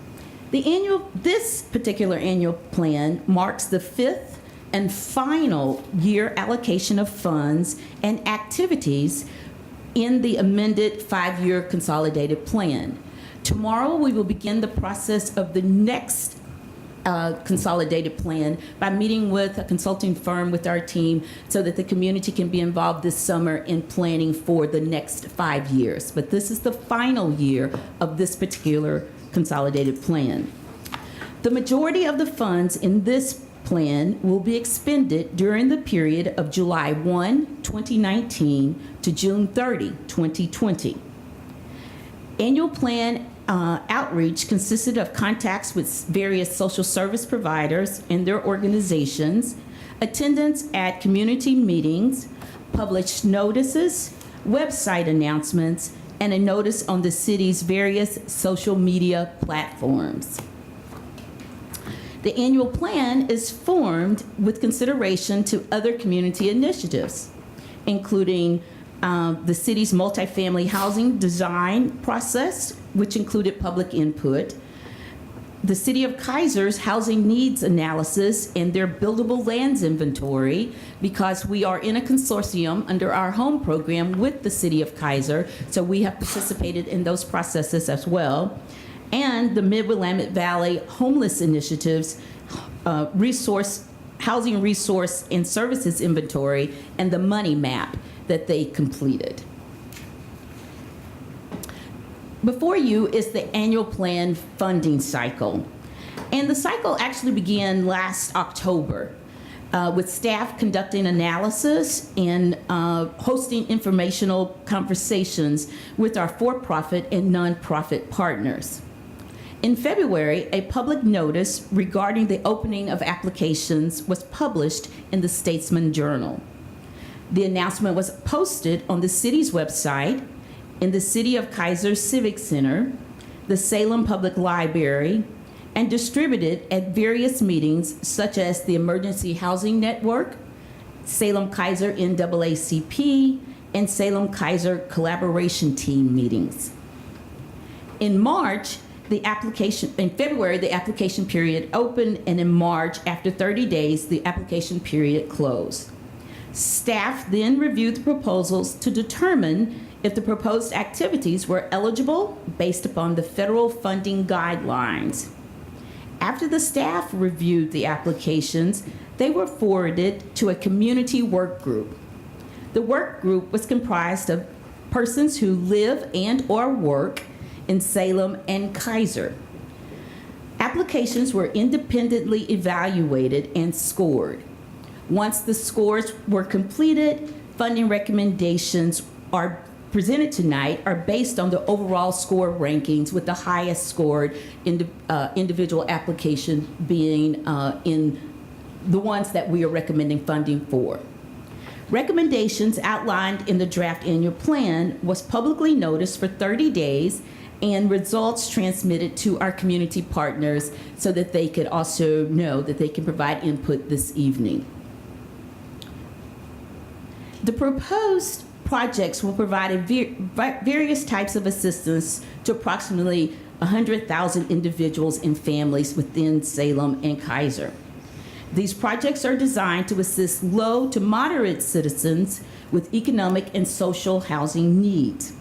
This particular annual plan marks the 5th and final year allocation of funds and activities in the amended 5-year consolidated plan. Tomorrow, we will begin the process of the next consolidated plan by meeting with a consulting firm with our team so that the community can be involved this summer in planning for the next 5 years. But this is the final year of this particular consolidated plan. The majority of the funds in this plan will be expended during the period of July 1, 2019 to June 30, 2020. Annual plan outreach consisted of contacts with various social service providers and their organizations, attendance at community meetings, published notices, website announcements, and a notice on the city's various social media platforms. The annual plan is formed with consideration to other community initiatives, including the city's multifamily housing design process, which included public input, the City of Kaiser's housing needs analysis and their buildable lands inventory, because we are in a consortium under our home program with the City of Kaiser, so we have participated in those processes as well. And the Mid-Willamette Valley Homeless Initiatives housing resource and services inventory and the money map that they completed. Before you is the annual plan funding cycle. And the cycle actually began last October with staff conducting analysis and hosting informational conversations with our for-profit and nonprofit partners. In February, a public notice regarding the opening of applications was published in the Statesman Journal. The announcement was posted on the city's website, in the City of Kaiser Civic Center, the Salem Public Library, and distributed at various meetings such as the Emergency Housing Network, Salem Kaiser NAACP, and Salem Kaiser Collaboration Team meetings. In February, the application period opened, and in March, after 30 days, the application period closed. Staff then reviewed the proposals to determine if the proposed activities were eligible based upon the federal funding guidelines. After the staff reviewed the applications, they were forwarded to a community work group. The work group was comprised of persons who live and/or work in Salem and Kaiser. Applications were independently evaluated and scored. Once the scores were completed, funding recommendations are presented tonight are based on the overall score rankings, with the highest scored individual application being in the ones that we are recommending funding for. Recommendations outlined in the draft annual plan was publicly noticed for 30 days and results transmitted to our community partners so that they could also know that they can provide input this evening. The proposed projects will provide various types of assistance to approximately 100,000 individuals and families within Salem and Kaiser. These projects are designed to assist low to moderate citizens with economic and social housing needs.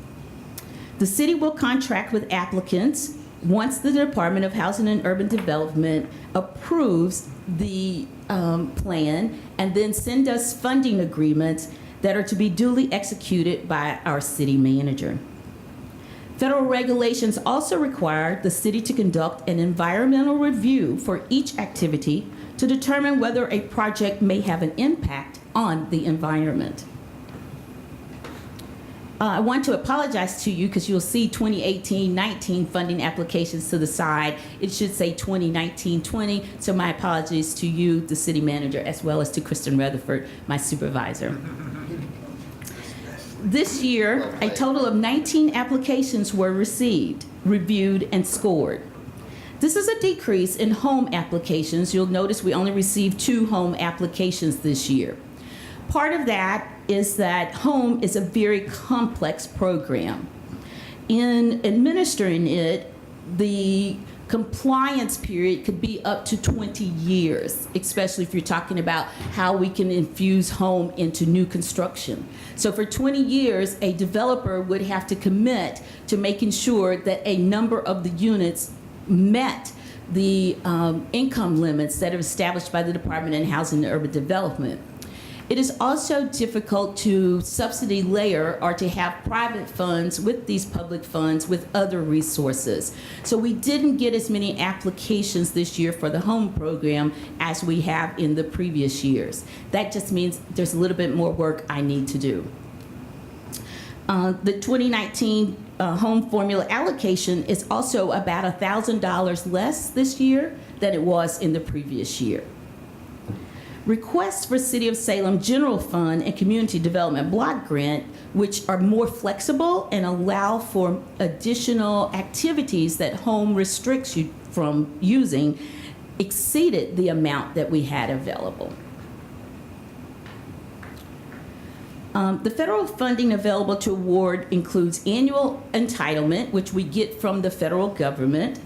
The city will contract with applicants once the Department of Housing and Urban Development approves the plan, and then send us funding agreements that are to be duly executed by our city manager. Federal regulations also require the city to conduct an environmental review for each activity to determine whether a project may have an impact on the environment. I want to apologize to you because you'll see 2018-19 funding applications to the side. It should say 2019-20, so my apologies to you, the city manager, as well as to Kristen Rutherford, my supervisor. This year, a total of 19 applications were received, reviewed, and scored. This is a decrease in home applications. You'll notice we only received 2 home applications this year. Part of that is that home is a very complex program. In administering it, the compliance period could be up to 20 years, especially if you're talking about how we can infuse home into new construction. So for 20 years, a developer would have to commit to making sure that a number of the units met the income limits that are established by the Department of Housing and Urban Development. It is also difficult to subsidy layer or to have private funds with these public funds with other resources. So we didn't get as many applications this year for the home program as we have in the previous years. That just means there's a little bit more work I need to do. The 2019 home formula allocation is also about $1,000 less this year than it was in the previous year. Requests for City of Salem General Fund and Community Development Block Grant, which are more flexible and allow for additional activities that home restricts you from using, exceeded the amount that we had available. The federal funding available to award includes annual entitlement, which we get from the federal government,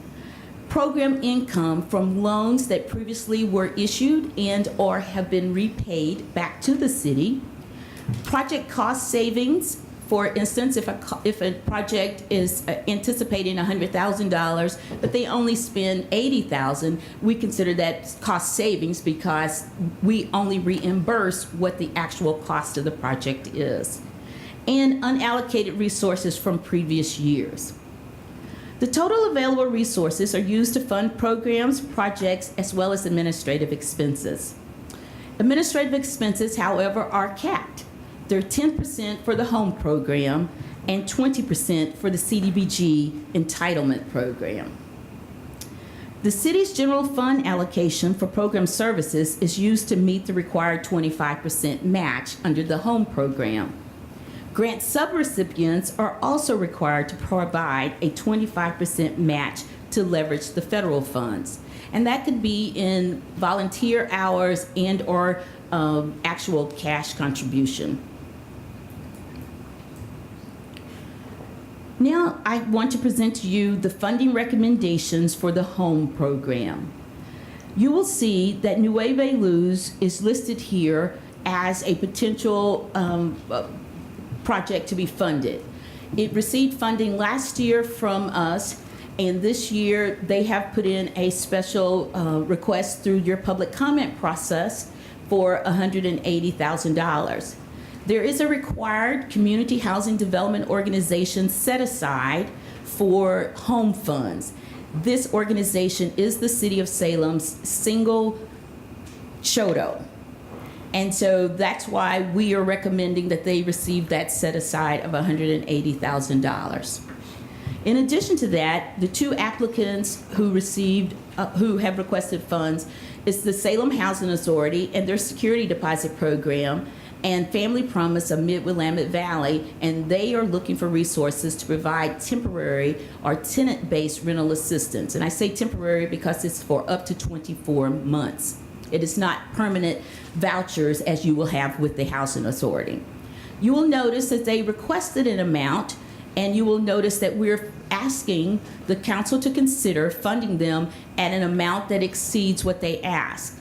program income from loans that previously were issued and or have been repaid back to the city, project cost savings. For instance, if a project is anticipating $100,000, but they only spend $80,000, we consider that cost savings because we only reimburse what the actual cost of the project is. And unallocated resources from previous years. The total available resources are used to fund programs, projects, as well as administrative expenses. Administrative expenses, however, are capped. They're 10% for the home program and 20% for the CDBG entitlement program. The city's general fund allocation for program services is used to meet the required 25% match under the home program. Grant subrecipients are also required to provide a 25% match to leverage the federal funds. And that could be in volunteer hours and or actual cash contribution. Now I want to present to you the funding recommendations for the home program. You will see that Nueve Luz is listed here as a potential project to be funded. It received funding last year from us, and this year they have put in a special request through your public comment process for $180,000. There is a required community housing development organization set aside for home funds. This organization is the City of Salem's single CHODO. And so that's why we are recommending that they receive that set aside of $180,000. In addition to that, the two applicants who have requested funds is the Salem Housing Authority and their security deposit program, and Family Promise of Mid-Willamette Valley, and they are looking for resources to provide temporary or tenant-based rental assistance. And I say temporary because it's for up to 24 months. It is not permanent vouchers as you will have with the Housing Authority. You will notice that they requested an amount, and you will notice that we're asking the council to consider funding them at an amount that exceeds what they ask.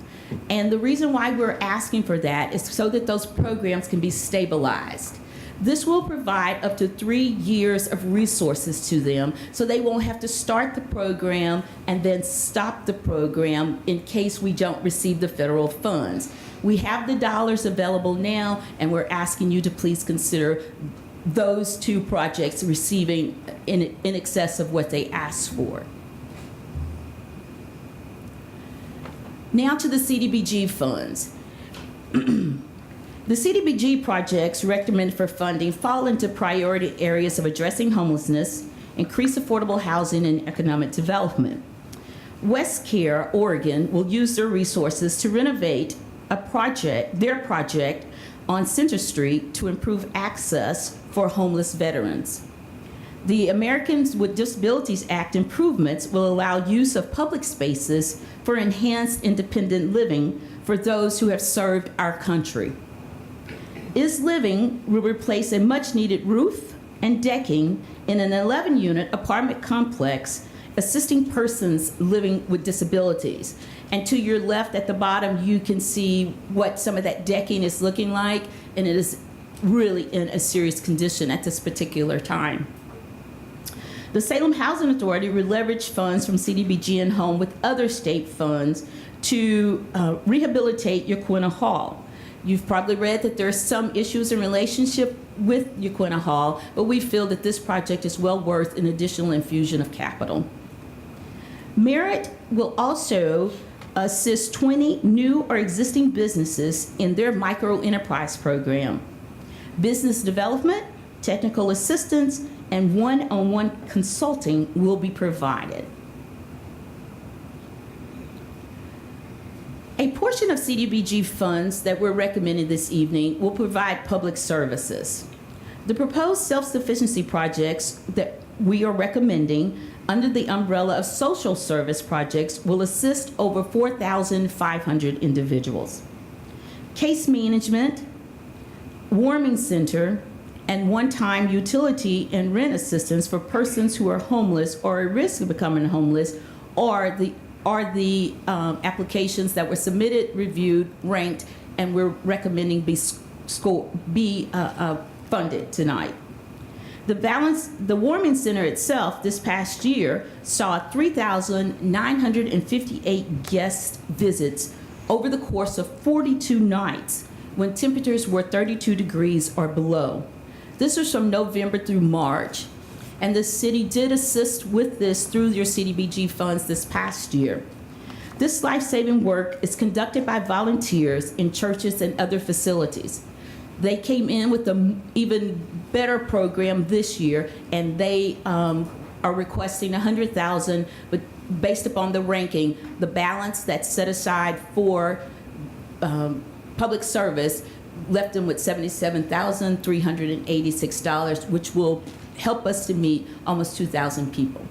And the reason why we're asking for that is so that those programs can be stabilized. This will provide up to 3 years of resources to them, so they won't have to start the program and then stop the program in case we don't receive the federal funds. We have the dollars available now, and we're asking you to please consider those two projects receiving in excess of what they asked for. Now to the CDBG funds. The CDBG projects recommended for funding fall into priority areas of addressing homelessness, increase affordable housing, and economic development. WestCare, Oregon, will use their resources to renovate their project on Center Street to improve access for homeless veterans. The Americans with Disabilities Act improvements will allow use of public spaces for enhanced independent living for those who have served our country. Is Living will replace a much-needed roof and decking in an 11-unit apartment complex assisting persons living with disabilities. And to your left at the bottom, you can see what some of that decking is looking like, and it is really in a serious condition at this particular time. The Salem Housing Authority will leverage funds from CDBG and Home with other state funds to rehabilitate Yaquina Hall. You've probably read that there are some issues in relationship with Yaquina Hall, but we feel that this project is well worth an additional infusion of capital. Merit will also assist 20 new or existing businesses in their micro enterprise program. Business development, technical assistance, and one-on-one consulting will be provided. A portion of CDBG funds that we're recommending this evening will provide public services. The proposed self-sufficiency projects that we are recommending under the umbrella of social service projects will assist over 4,500 individuals. Case management, warming center, and one-time utility and rent assistance for persons who are homeless or at risk of becoming homeless are the applications that were submitted, reviewed, ranked, and we're recommending be funded tonight. The warming center itself this past year saw 3,958 guest visits over the course of 42 nights when temperatures were 32 degrees or below. This was from November through March, and the city did assist with this through your CDBG funds this past year. This life-saving work is conducted by volunteers in churches and other facilities. They came in with an even better program this year, and they are requesting $100,000, but based upon the ranking, the balance that's set aside for public service left them with $77,386, which will help us to meet almost 2,000 people.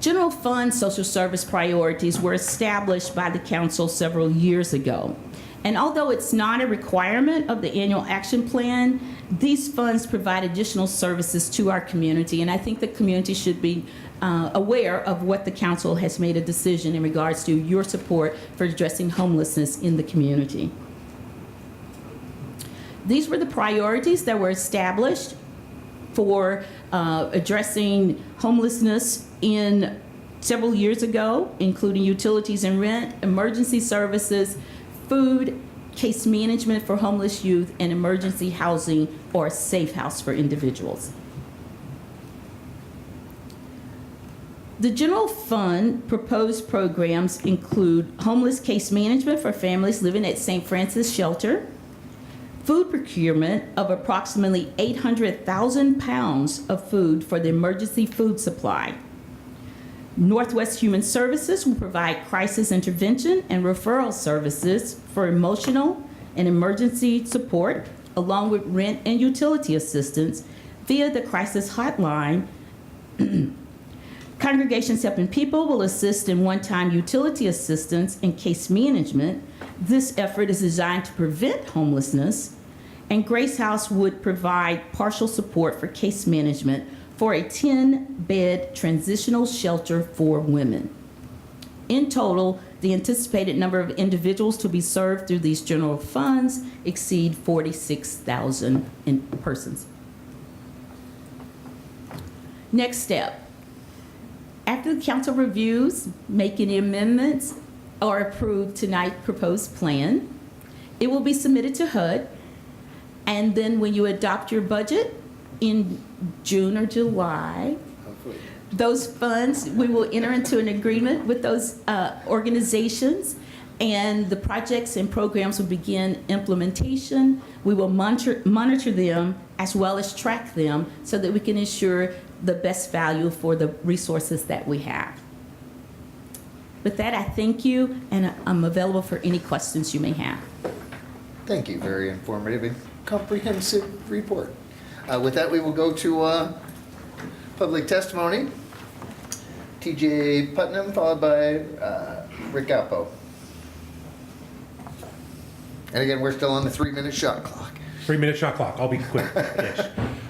General fund social service priorities were established by the council several years ago. And although it's not a requirement of the annual action plan, these funds provide additional services to our community, and I think the community should be aware of what the council has made a decision in regards to your support for addressing homelessness in the community. These were the priorities that were established for addressing homelessness in several years ago, including utilities and rent, emergency services, food, case management for homeless youth, and emergency housing or a safe house for individuals. The general fund proposed programs include homeless case management for families living at St. Francis Shelter, food procurement of approximately 800,000 pounds of food for the emergency food supply. Northwest Human Services will provide crisis intervention and referral services for emotional and emergency support, along with rent and utility assistance via the crisis hotline. Congregations Helping People will assist in one-time utility assistance and case management. This effort is designed to prevent homelessness. And Grace House would provide partial support for case management for a 10-bed transitional shelter for women. In total, the anticipated number of individuals to be served through these general funds exceed 46,000 persons. Next step. After the council reviews, make any amendments, or approve tonight's proposed plan, it will be submitted to HUD. And then when you adopt your budget in June or July, those funds, we will enter into an agreement with those organizations, and the projects and programs will begin implementation. We will monitor them as well as track them so that we can ensure the best value for the resources that we have. With that, I thank you, and I'm available for any questions you may have. Thank you. Very informative and comprehensive report. With that, we will go to public testimony. TJ Putnam, followed by Rick Alpo. And again, we're still on the 3-minute shot clock. 3-minute shot clock. I'll be quick-ish.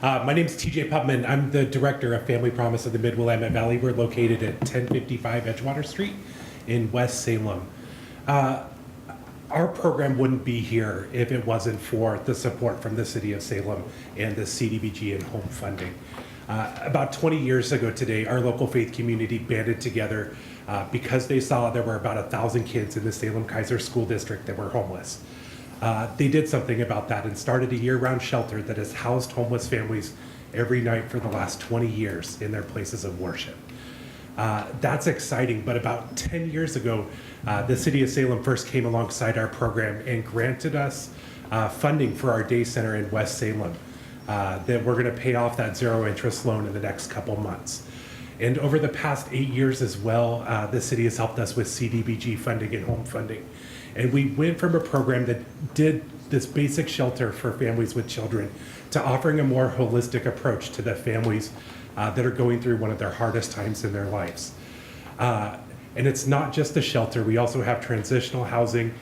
My name is TJ Putnam. I'm the director of Family Promise of the Mid-Willamette Valley. We're located at 1055 Edgewater Street in West Salem. Our program wouldn't be here if it wasn't for the support from the City of Salem and the CDBG and home funding. About 20 years ago today, our local faith community banded together because they saw there were about 1,000 kids in the Salem-Keizer School District that were homeless. They did something about that and started a year-round shelter that has housed homeless families every night for the last 20 years in their places of worship. That's exciting, but about 10 years ago, the City of Salem first came alongside our program and granted us funding for our day center in West Salem that we're going to pay off that zero-interest loan in the next couple months. And over the past 8 years as well, the city has helped us with CDBG funding and home funding. And we went from a program that did this basic shelter for families with children to offering a more holistic approach to the families that are going through one of their hardest times in their lives. And it's not just the shelter. We also have transitional housing.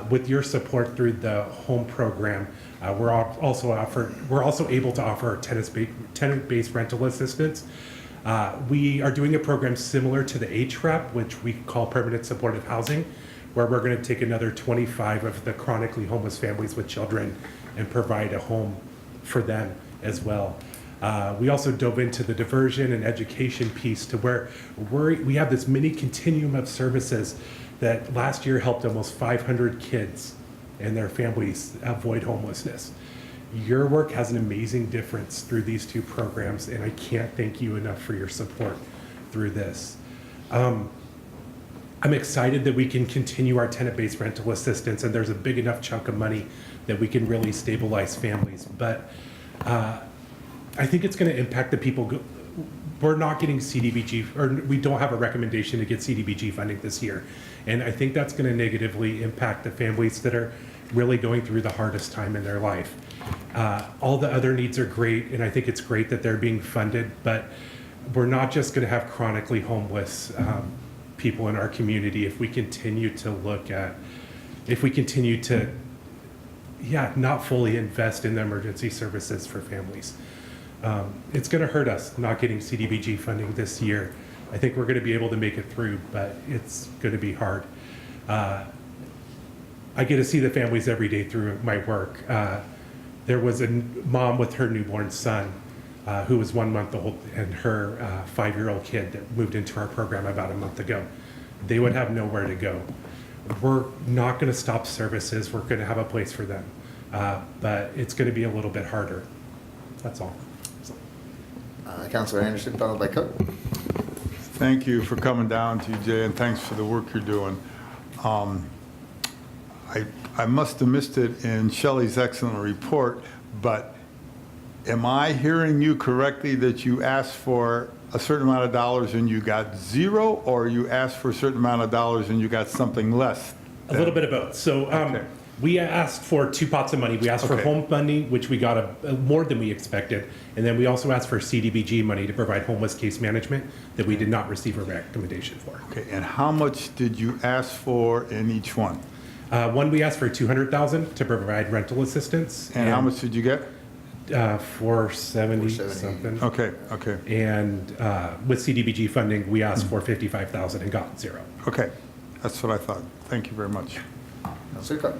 With your support through the home program, we're also able to offer tenant-based rental assistance. We are doing a program similar to the HREP, which we call permanent supportive housing, where we're going to take another 25 of the chronically homeless families with children and provide a home for them as well. We also dove into the diversion and education piece to where we have this mini continuum of services that last year helped almost 500 kids and their families avoid homelessness. Your work has an amazing difference through these two programs, and I can't thank you enough for your support through this. I'm excited that we can continue our tenant-based rental assistance, and there's a big enough chunk of money that we can really stabilize families. But I think it's going to impact the people. We're not getting CDBG, or we don't have a recommendation to get CDBG funding this year. And I think that's going to negatively impact the families that are really going through the hardest time in their life. All the other needs are great, and I think it's great that they're being funded, but we're not just going to have chronically homeless people in our community if we continue to not fully invest in the emergency services for families. It's going to hurt us not getting CDBG funding this year. I think we're going to be able to make it through, but it's going to be hard. I get to see the families every day through my work. There was a mom with her newborn son who was 1 month old, and her 5-year-old kid that moved into our program about a month ago. They would have nowhere to go. We're not going to stop services. We're going to have a place for them, but it's going to be a little bit harder. That's all. Councilor Anderson, followed by Cook. Thank you for coming down, TJ, and thanks for the work you're doing. I must have missed it in Shelley's excellent report, but am I hearing you correctly that you asked for a certain amount of dollars and you got zero, or you asked for a certain amount of dollars and you got something less? A little bit of both. So Okay. we asked for 2 pots of money. We asked for Okay. home funding, which we got more than we expected. And then we also asked for CDBG money to provide homeless case management that we did not receive a recommendation for. Okay, and how much did you ask for in each one? One, we asked for $200,000 to provide rental assistance. And how much did you get? 470 something. Okay, okay, And with CDBG funding, we asked for 55,000 and got 0. okay. That's what I thought. Thank you very much. Councilor Cook.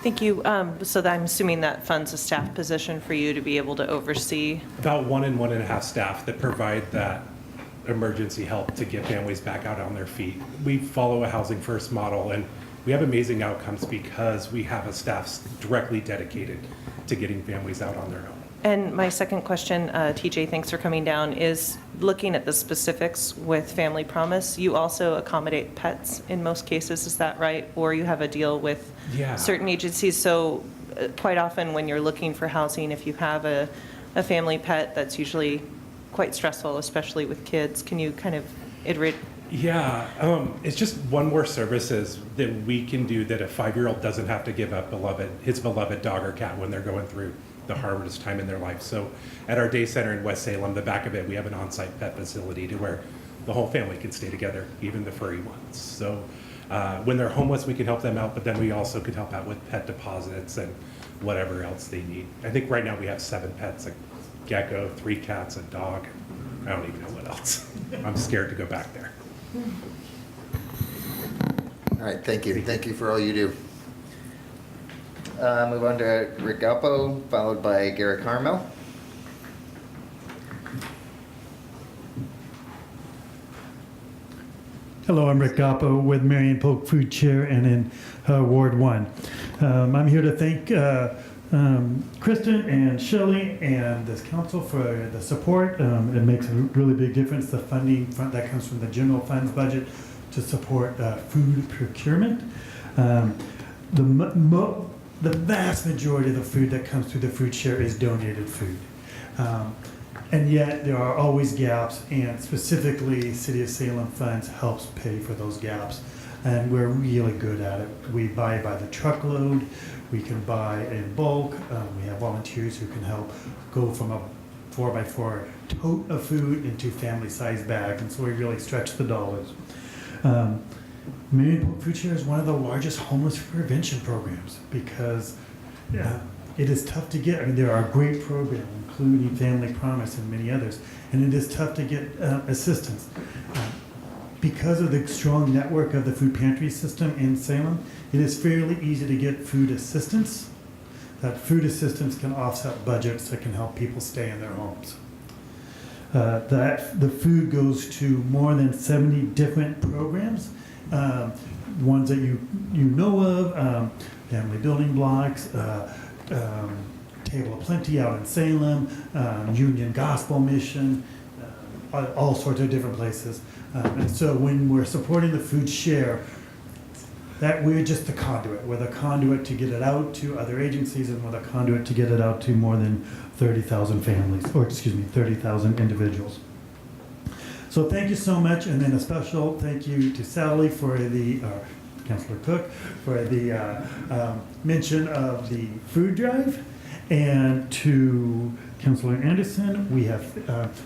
Thank you. So that I'm assuming that funds a staff position for you to be able to oversee. About 1 and 1.5 staff that provide that emergency help to get families back out on their feet. We follow a housing first model, and we have amazing outcomes because we have a staff directly dedicated to getting families out on their own. And my second question, TJ, thanks for coming down, is looking at the specifics with Family Promise. You also accommodate pets in most cases, is that right? Or you have a deal with Yeah. certain agencies? So quite often when you're looking for housing, if you have a family pet, that's usually quite stressful, especially with kids. Can you kind of iterate? Yeah, it's just one more services that we can do that a 5-year-old doesn't have to give up his beloved dog or cat when they're going through the hardest time in their life. So at our day center in West Salem, the back of it, we have an on-site pet facility to where the whole family can stay together, even the furry ones. So when they're homeless, we can help them out, but then we also could help out with pet deposits and whatever else they need. I think right now we have 7 pets, a gecko, 3 cats, a dog. I don't even know what else. I'm scared to go back there. All right, thank you. Thank you for all you do. Move on to Rick Galpo, followed by Garrett Carmel. Hello, I'm Rick Galpo with Marion Polk Food Chair and in Ward 1. I'm here to thank Kristen and Shelley and this council for the support. It makes a really big difference, the funding that comes from the general funds budget to support food procurement. The vast majority of the food that comes through the food share is donated food. And yet there are always gaps, and specifically City of Salem funds helps pay for those gaps. And we're really good at it. We buy by the truckload, we can buy in bulk, we have volunteers who can help go from a 4x4 tote of food into family-sized bags, and so we really stretch the dollars. Marion Polk Food Share is one of the largest homeless prevention programs because it is tough to get. I mean, there are great programs, including Family Promise and many others, and it is tough to get assistance. Because of the strong network of the food pantry system in Salem, it is fairly easy to get food assistance. That food assistance can offset budgets that can help people stay in their homes. The food goes to more than 70 different programs, ones that you know of, Family Building Blocks, Table of Plenty out in Salem, Union Gospel Mission, all sorts of different places. And so when we're supporting the food share, that we're just the conduit. We're the conduit to get it out to other agencies, and we're the conduit to get it out to more than 30,000 families, or excuse me, 30,000 individuals. So thank you so much, and then a special thank you to Sally for the, Councilor Cook, for the mention of the food drive, and to Councilor Anderson. We have,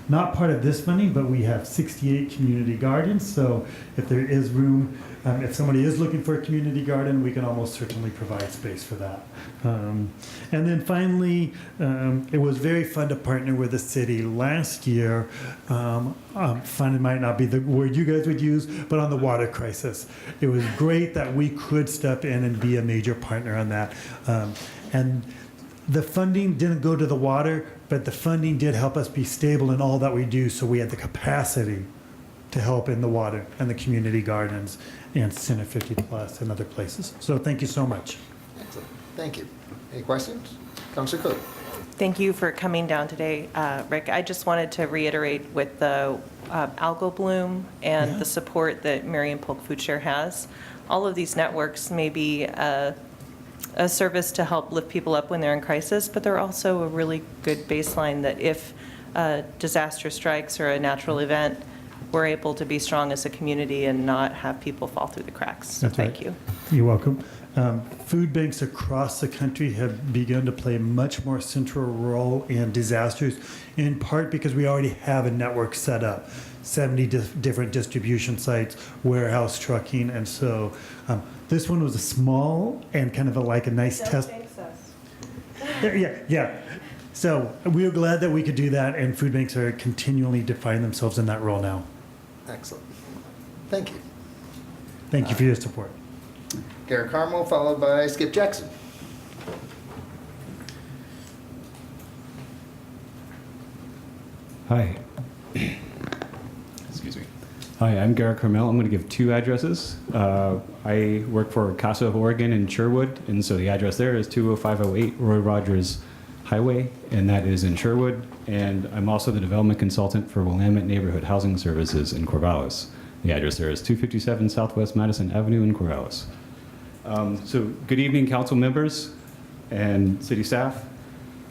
not part of this funding, but we have 68 community gardens, so if there is room, if somebody is looking for a community garden, we can almost certainly provide space for that. And then finally, it was very fun to partner with the city last year. Fun might not be the word you guys would use, but on the water crisis. It was great that we could step in and be a major partner on that. And the funding didn't go to the water, but the funding did help us be stable in all that we do, so we had the capacity to help in the water and the community gardens and Center 50 Plus and other places. So thank you so much. Excellent. Thank you. Any questions? Councilor Cook. Thank you for coming down today, Rick. I just wanted to reiterate with the Algo Bloom and the support that Marion Polk Food Share has. All of these networks may be a service to help lift people up when they're in crisis, but they're also a really good baseline that if a disaster strikes or a natural event, we're able to be strong as a community and not have people fall through the cracks. So thank you. You're welcome. Food banks across the country have begun to play a much more central role in disasters, in part because we already have a network set up, 70 different distribution sites, warehouse trucking, and so this one was a small and kind of like a nice test. Yeah. So we were glad that we could do that, and food banks are continually defining themselves in that role now. Excellent. Thank you. Thank you for your support. Garrett Carmel, followed by Skip Jackson. Hi. Excuse me. Hi, I'm Garrett Carmel. I'm going to give two addresses. I work for Casa of Oregon in Sherwood, and so the address there is 20508 Roy Rogers Highway, and that is in Sherwood. And I'm also the development consultant for Willamette Neighborhood Housing Services in Corvallis. The address there is 257 Southwest Madison Avenue in Corvallis. So good evening, council members and city staff.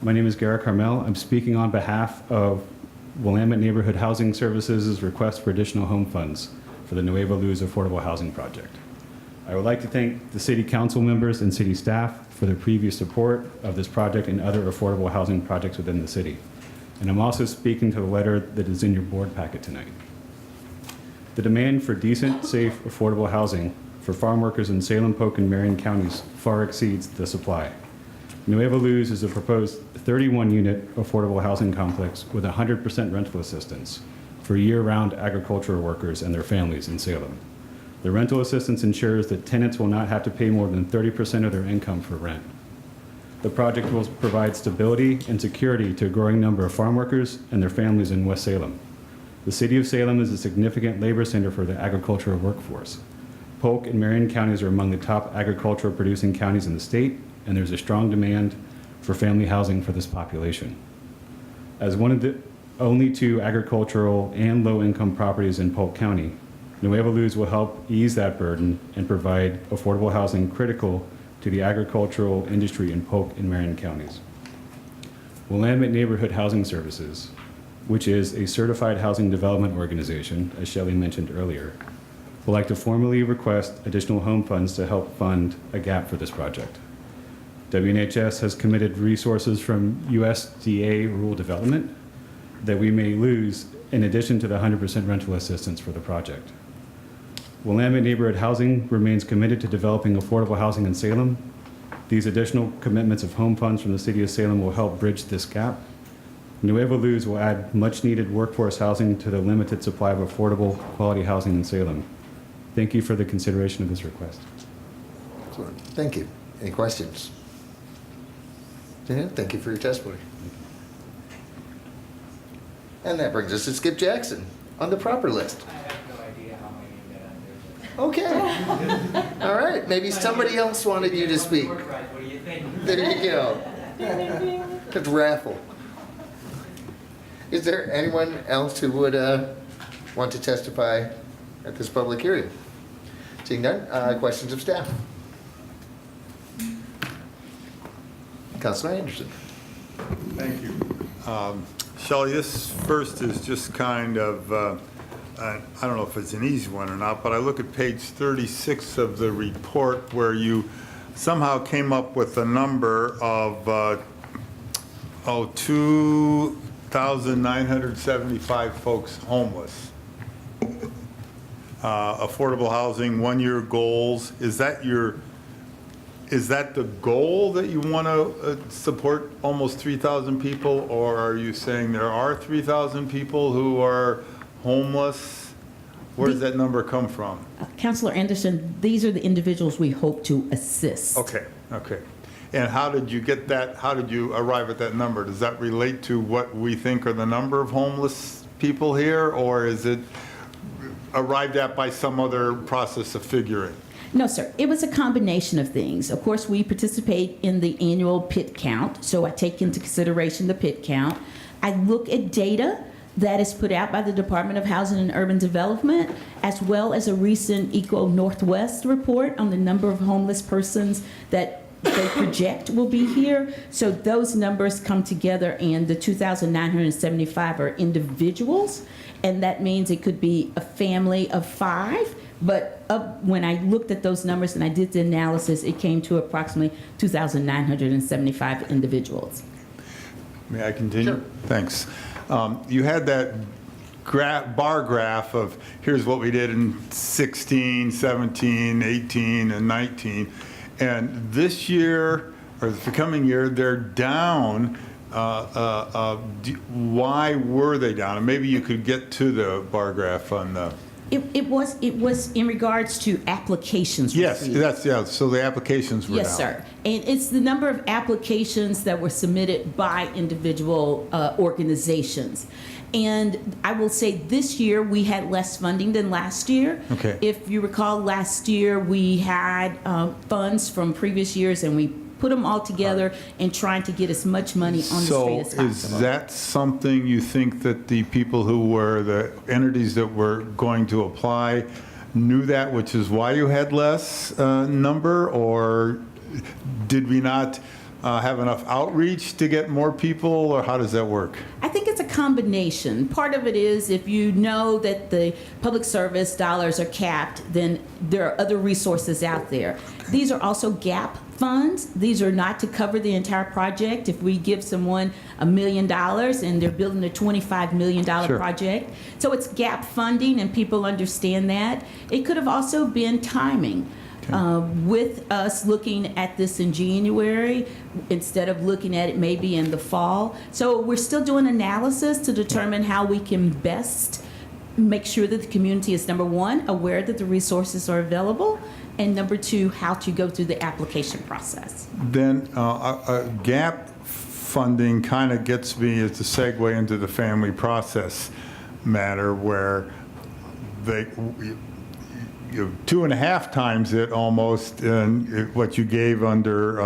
My name is Garrett Carmel. I'm speaking on behalf of Willamette Neighborhood Housing Services' request for additional home funds for the Nueva Luz Affordable Housing Project. I would like to thank the city council members and city staff for their previous support of this project and other affordable housing projects within the city. And I'm also speaking to the letter that is in your board packet tonight. The demand for decent, safe, affordable housing for farm workers in Salem, Polk, and Marion counties far exceeds the supply. Nueva Luz is a proposed 31-unit affordable housing complex with 100% rental assistance for year-round agricultural workers and their families in Salem. The rental assistance ensures that tenants will not have to pay more than 30% of their income for rent. The project will provide stability and security to a growing number of farm workers and their families in West Salem. The city of Salem is a significant labor center for the agricultural workforce. Polk and Marion counties are among the top agricultural producing counties in the state, and there's a strong demand for family housing for this population. As one of the only two agricultural and low-income properties in Polk County, Nueva Luz will help ease that burden and provide affordable housing critical to the agricultural industry in Polk and Marion counties. Willamette Neighborhood Housing Services, which is a certified housing development organization, as Shelley mentioned earlier, would like to formally request additional home funds to help fund a gap for this project. WNHS has committed resources from USDA Rural Development that we may lose in addition to the 100% rental assistance for the project. Willamette Neighborhood Housing remains committed to developing affordable housing in Salem. These additional commitments of home funds from the city of Salem will help bridge this gap. Nueva Luz will add much needed workforce housing to the limited supply of affordable quality housing in Salem. Thank you for the consideration of this request. Excellent. Thank you. Any questions? Yeah, thank you for your testimony. And that brings us to Skip Jackson on the proper list. I have no idea how my name got on there. Okay. All right. Maybe somebody else wanted you to speak. What do you think? There you go. Good raffle. Is there anyone else who would want to testify at this public hearing? Seeing none, questions of staff? Councilor Anderson. Thank you. Shelley, this first is just kind of, I don't know if it's an easy one or not, but I look at page 36 of the report where you somehow came up with a number of 2,975 folks homeless. Affordable housing, 1-year goals. Is that the goal that you want to support almost 3,000 people, or are you saying there are 3,000 people who are homeless? Where does that number come from? Councilor Anderson, these are the individuals we hope to assist. Okay. And how did you get that? How did you arrive at that number? Does that relate to what we think are the number of homeless people here, or is it arrived at by some other process of figuring? No, sir. It was a combination of things. Of course, we participate in the annual PIT count, so I take into consideration the PIT count. I look at data that is put out by the Department of Housing and Urban Development, as well as a recent Eco Northwest report on the number of homeless persons that they project will be here. So those numbers come together, and the 2,975 are individuals, and that means it could be a family of 5. But when I looked at those numbers and I did the analysis, it came to approximately 2,975 individuals. May I continue? Sure. Thanks. You had that bar graph of here's what we did in 16, 17, 18, and 19. And this year, or the coming year, they're down. Why were they down? And maybe you could get to the bar graph on the... It was in regards to applications Yes, received. so the applications were down. Yes, sir. And it's the number of applications that were submitted by individual organizations. And I will say this year we had less funding than last year. Okay. If you recall, last year we had funds from previous years, and we put them all together and trying to get as much money on the street as possible. So is that something you think that the people who were, the entities that were going to apply knew that, which is why you had less number? Or did we not have enough outreach to get more people, or how does that work? I think it's a combination. Part of it is if you know that the public service dollars are capped, then there are other resources out there. These are also gap funds. These are not to cover the entire project. If we give someone $1 million and they're building a $25 million Sure. project. So it's gap funding, and people understand that. It could have also been timing. With us looking at this in January instead of looking at it maybe in the fall. So we're still doing analysis to determine how we can best make sure that the community is, number one, aware that the resources are available, and number two, how to go through the application process. Then gap funding kind of gets me as a segue into the family process matter, where they... you 2.5 times it almost in what you gave under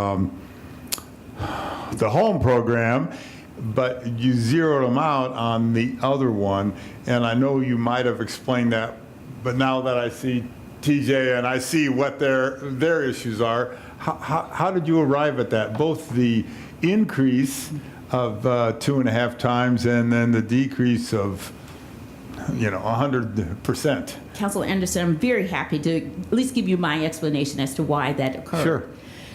the home program, but you zeroed them out on the other one. And I know you might have explained that, but now that I see TJ and I see what their issues are, how did you arrive at that? Both the increase of 2.5 times and then the decrease of 100%. Councilor Anderson, I'm very happy to at least give you my explanation as to why that occurred. Sure.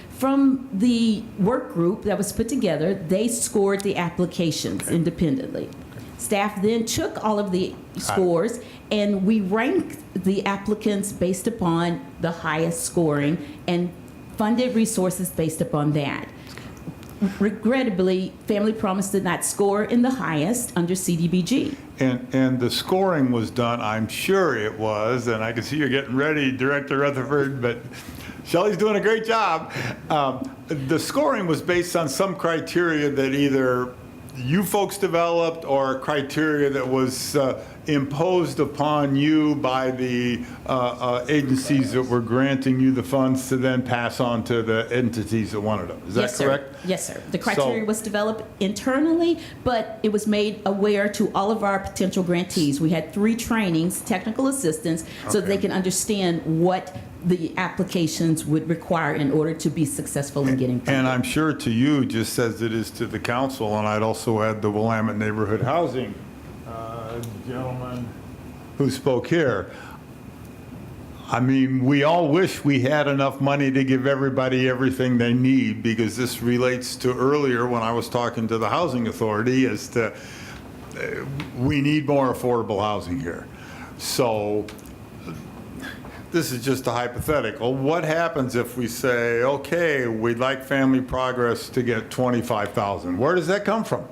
From the work group that was put together, they scored the applications independently. Staff then took all of the scores, and we ranked the applicants based upon the highest scoring and funded resources based upon that. Regrettably, Family Promise did not score in the highest under CDBG. And the scoring was done, I'm sure it was, and I can see you're getting ready, Director Rutherford, but Shelley's doing a great job. The scoring was based on some criteria that either you folks developed or criteria that was imposed upon you by the agencies that were granting you the funds to then pass on to the entities that wanted them. Is that correct? Yes, sir. The criteria was developed internally, but it was made aware to all of our potential grantees. We had 3 trainings, technical assistance, so that they can understand what the applications would require in order to be successful in getting funded. And I'm sure to you, just as it is to the council, and I'd also add the Willamette Neighborhood Housing gentleman who spoke here. I mean, we all wish we had enough money to give everybody everything they need, because this relates to earlier when I was talking to the Housing Authority as to we need more affordable housing here. So this is just a hypothetical. What happens if we say, okay, we'd like Family Progress to get $25,000? Where does that come from?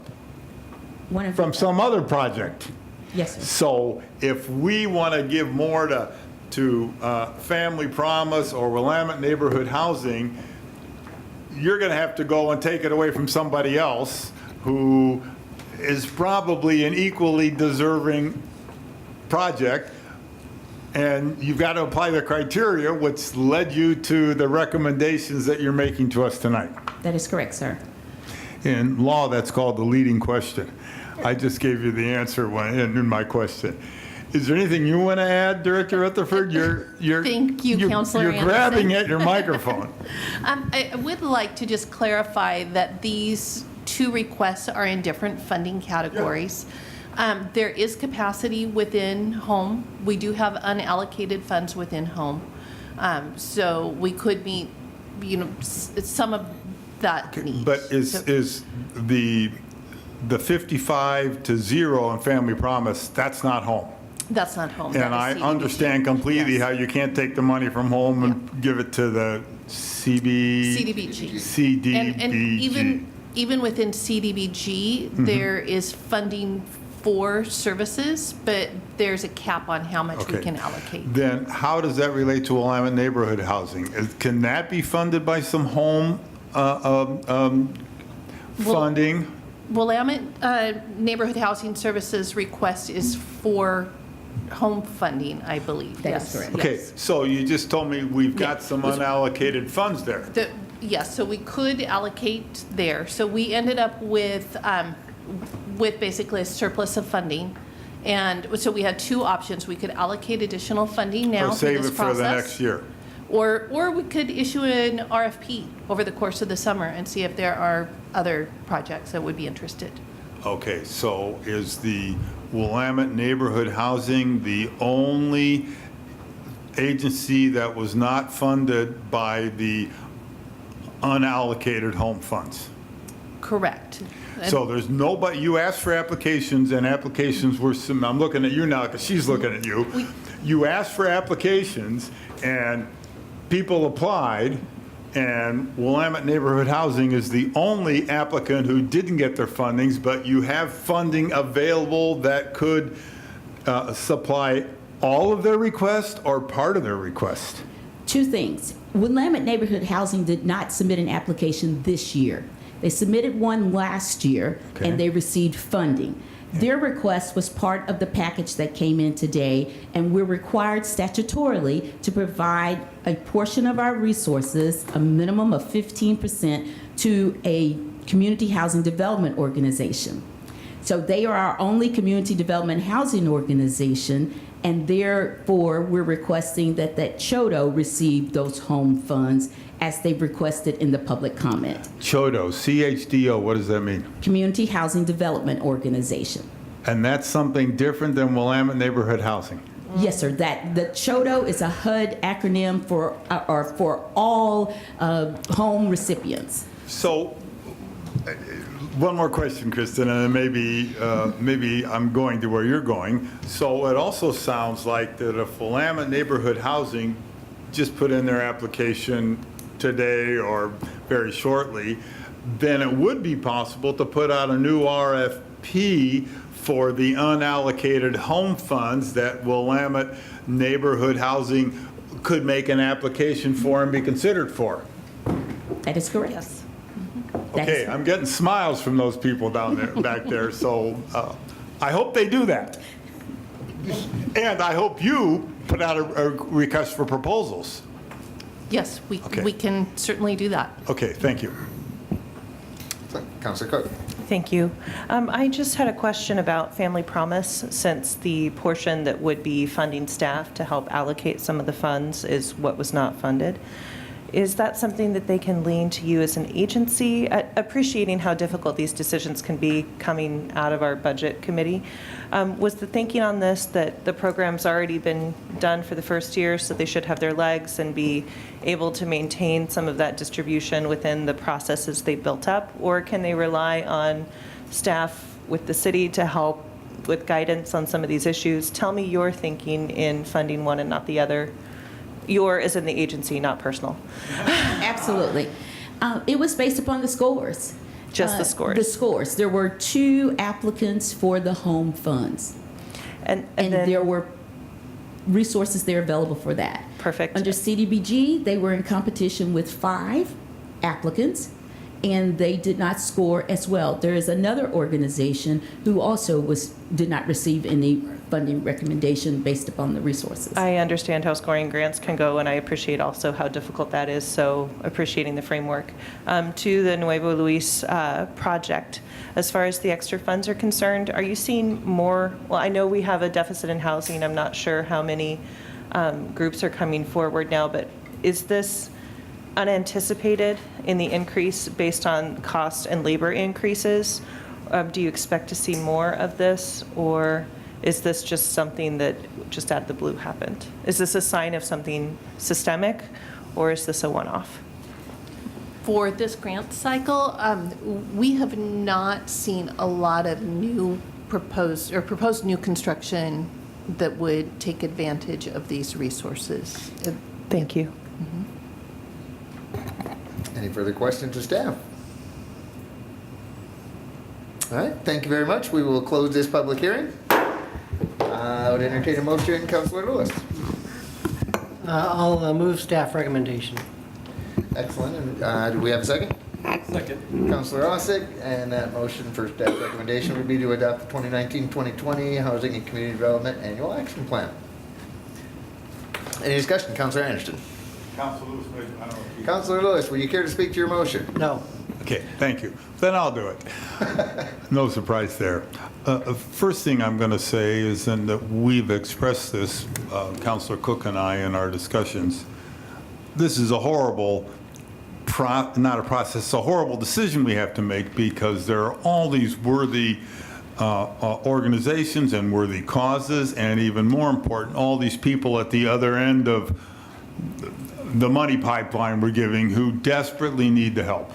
From some other project. Yes, sir. So if we want to give more to Family Promise or Willamette Neighborhood Housing, you're going to have to go and take it away from somebody else who is probably an equally deserving project. And you've got to apply the criteria, which led you to the recommendations that you're making to us tonight. That is correct, sir. In law, that's called the leading question. I just gave you the answer in my question. Is there anything you want to add, Director Rutherford? Thank you, Councilor You're grabbing Anderson. at your microphone. I would like to just clarify that these two requests are in different funding categories. There is capacity within home. We do have unallocated funds within home. So we could meet, some of that need. But is the 55 to 0 on Family Promise, that's not home? That's not home. And I understand completely how you can't take the money from home and give it to the CDBG. CDBG. And even within CDBG, there is funding for services, but there's a cap on how much we can allocate. Then how does that relate to Willamette neighborhood housing? Can that be funded by some home funding? Willamette Neighborhood Housing Services request is for home funding, I believe. That is correct. Okay, so you just told me we've got some unallocated funds there. Yes, so we could allocate there. So we ended up with basically a surplus of funding. And so we had two options. We could allocate additional funding now Or through save this it process. for the next year. Or we could issue an RFP over the course of the summer and see if there are other projects that would be interested. Okay, so is the Willamette Neighborhood Housing the only agency that was not funded by the unallocated home funds? Correct. So there's nobody, you asked for applications and applications were, I'm looking at you now because she's looking at you. You asked for applications and people applied, and Willamette Neighborhood Housing is the only applicant who didn't get their fundings, but you have funding available that could supply all of their request or part of their request? Two things. Willamette Neighborhood Housing did not submit an application this year. They submitted one last year, and they received funding. Their request was part of the package that came in today, and we're required statutorily to provide a portion of our resources, a minimum of 15%, to a community housing development organization. So they are our only community development housing organization, and therefore we're requesting that CHODO receive those home funds as they've requested in the public comment. CHODO, CHDO, what does that mean? Community Housing Development Organization. And that's something different than Willamette Neighborhood Housing? Yes, sir. The CHODO is a HUD acronym for all home recipients. So, one more question, Kristen, and then maybe I'm going to where you're going. So it also sounds like that if Willamette Neighborhood Housing just put in their application today or very shortly, then it would be possible to put out a new RFP for the unallocated home funds that Willamette Neighborhood Housing could make an application for and be considered for. That is correct. Yes. Okay, I'm getting smiles from those people down there, back there, so I hope they do that. And I hope you put out a request for proposals. Yes, we can certainly do that. Okay, thank you. Councilor Cook. Thank you. I just had a question about Family Promise, since the portion that would be funding staff to help allocate some of the funds is what was not funded. Is that something that they can lean to you as an agency? Appreciating how difficult these decisions can be coming out of our budget committee. Was the thinking on this that the program's already been done for the first year, so they should have their legs and be able to maintain some of that distribution within the processes they built up? Or can they rely on staff with the city to help with guidance on some of these issues? Tell me your thinking in funding one and not the other. Your is in the agency, not personal. Absolutely. It was based upon the scores. Just the scores? The scores. There were 2 applicants for the home funds. And then, there were resources there available for that. Perfect. Under CDBG, they were in competition with 5 applicants, and they did not score as well. There is another organization who also did not receive any funding recommendation based upon the resources. I understand how scoring grants can go, and I appreciate also how difficult that is, so appreciating the framework. To the Nuevo Luis project, as far as the extra funds are concerned, are you seeing more? Well, I know we have a deficit in housing. I'm not sure how many groups are coming forward now, but is this unanticipated in the increase based on cost and labor increases? Do you expect to see more of this, or is this just something that just out of the blue happened? Is this a sign of something systemic, or is this a one-off? For this grant cycle, we have not seen a lot of new proposed new construction that would take advantage of these resources. Thank you. Any further questions to staff? All right, thank you very much. We will close this public hearing. I would entertain a motion, Councilor Lewis. I'll move staff recommendation. Excellent. And do we have a second? Second. Councilor Ossick, and that motion for staff recommendation would be to adopt the 2019-2020 Housing and Community Development Annual Action Plan. Any discussion? Councilor Anderson. Councilor Lewis, I don't know if you... Councilor Lewis, will you care to speak to your motion? No. Okay, thank you. Then I'll do it. No surprise there. First thing I'm going to say is, and that we've expressed this, Councilor Cook and I, in our discussions, this is a horrible, not a process, it's a horrible decision we have to make, because there are all these worthy organizations and worthy causes, and even more important, all these people at the other end of the money pipeline we're giving who desperately need the help.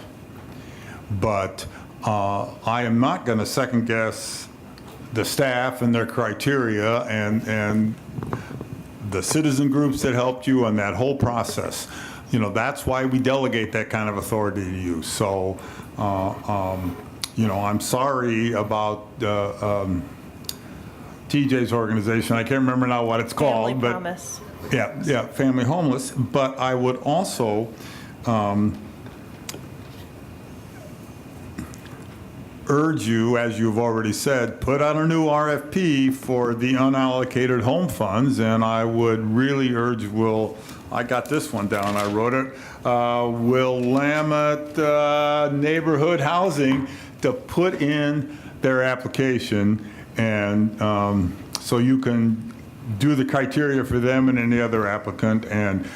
But I am not going to second guess the staff and their criteria and the citizen groups that helped you on that whole process. You know, that's why we delegate that kind of authority to you. So, you know, I'm sorry about TJ's organization. I can't remember now what it's called. Family but Promise. Yeah, Family Homeless. But I would also urge you, as you've already said, put out a new RFP for the unallocated home funds, and I would really urge I got this one down, I wrote it, Willamette Neighborhood Housing to put in their application, and so you can do the criteria for them and any other applicant and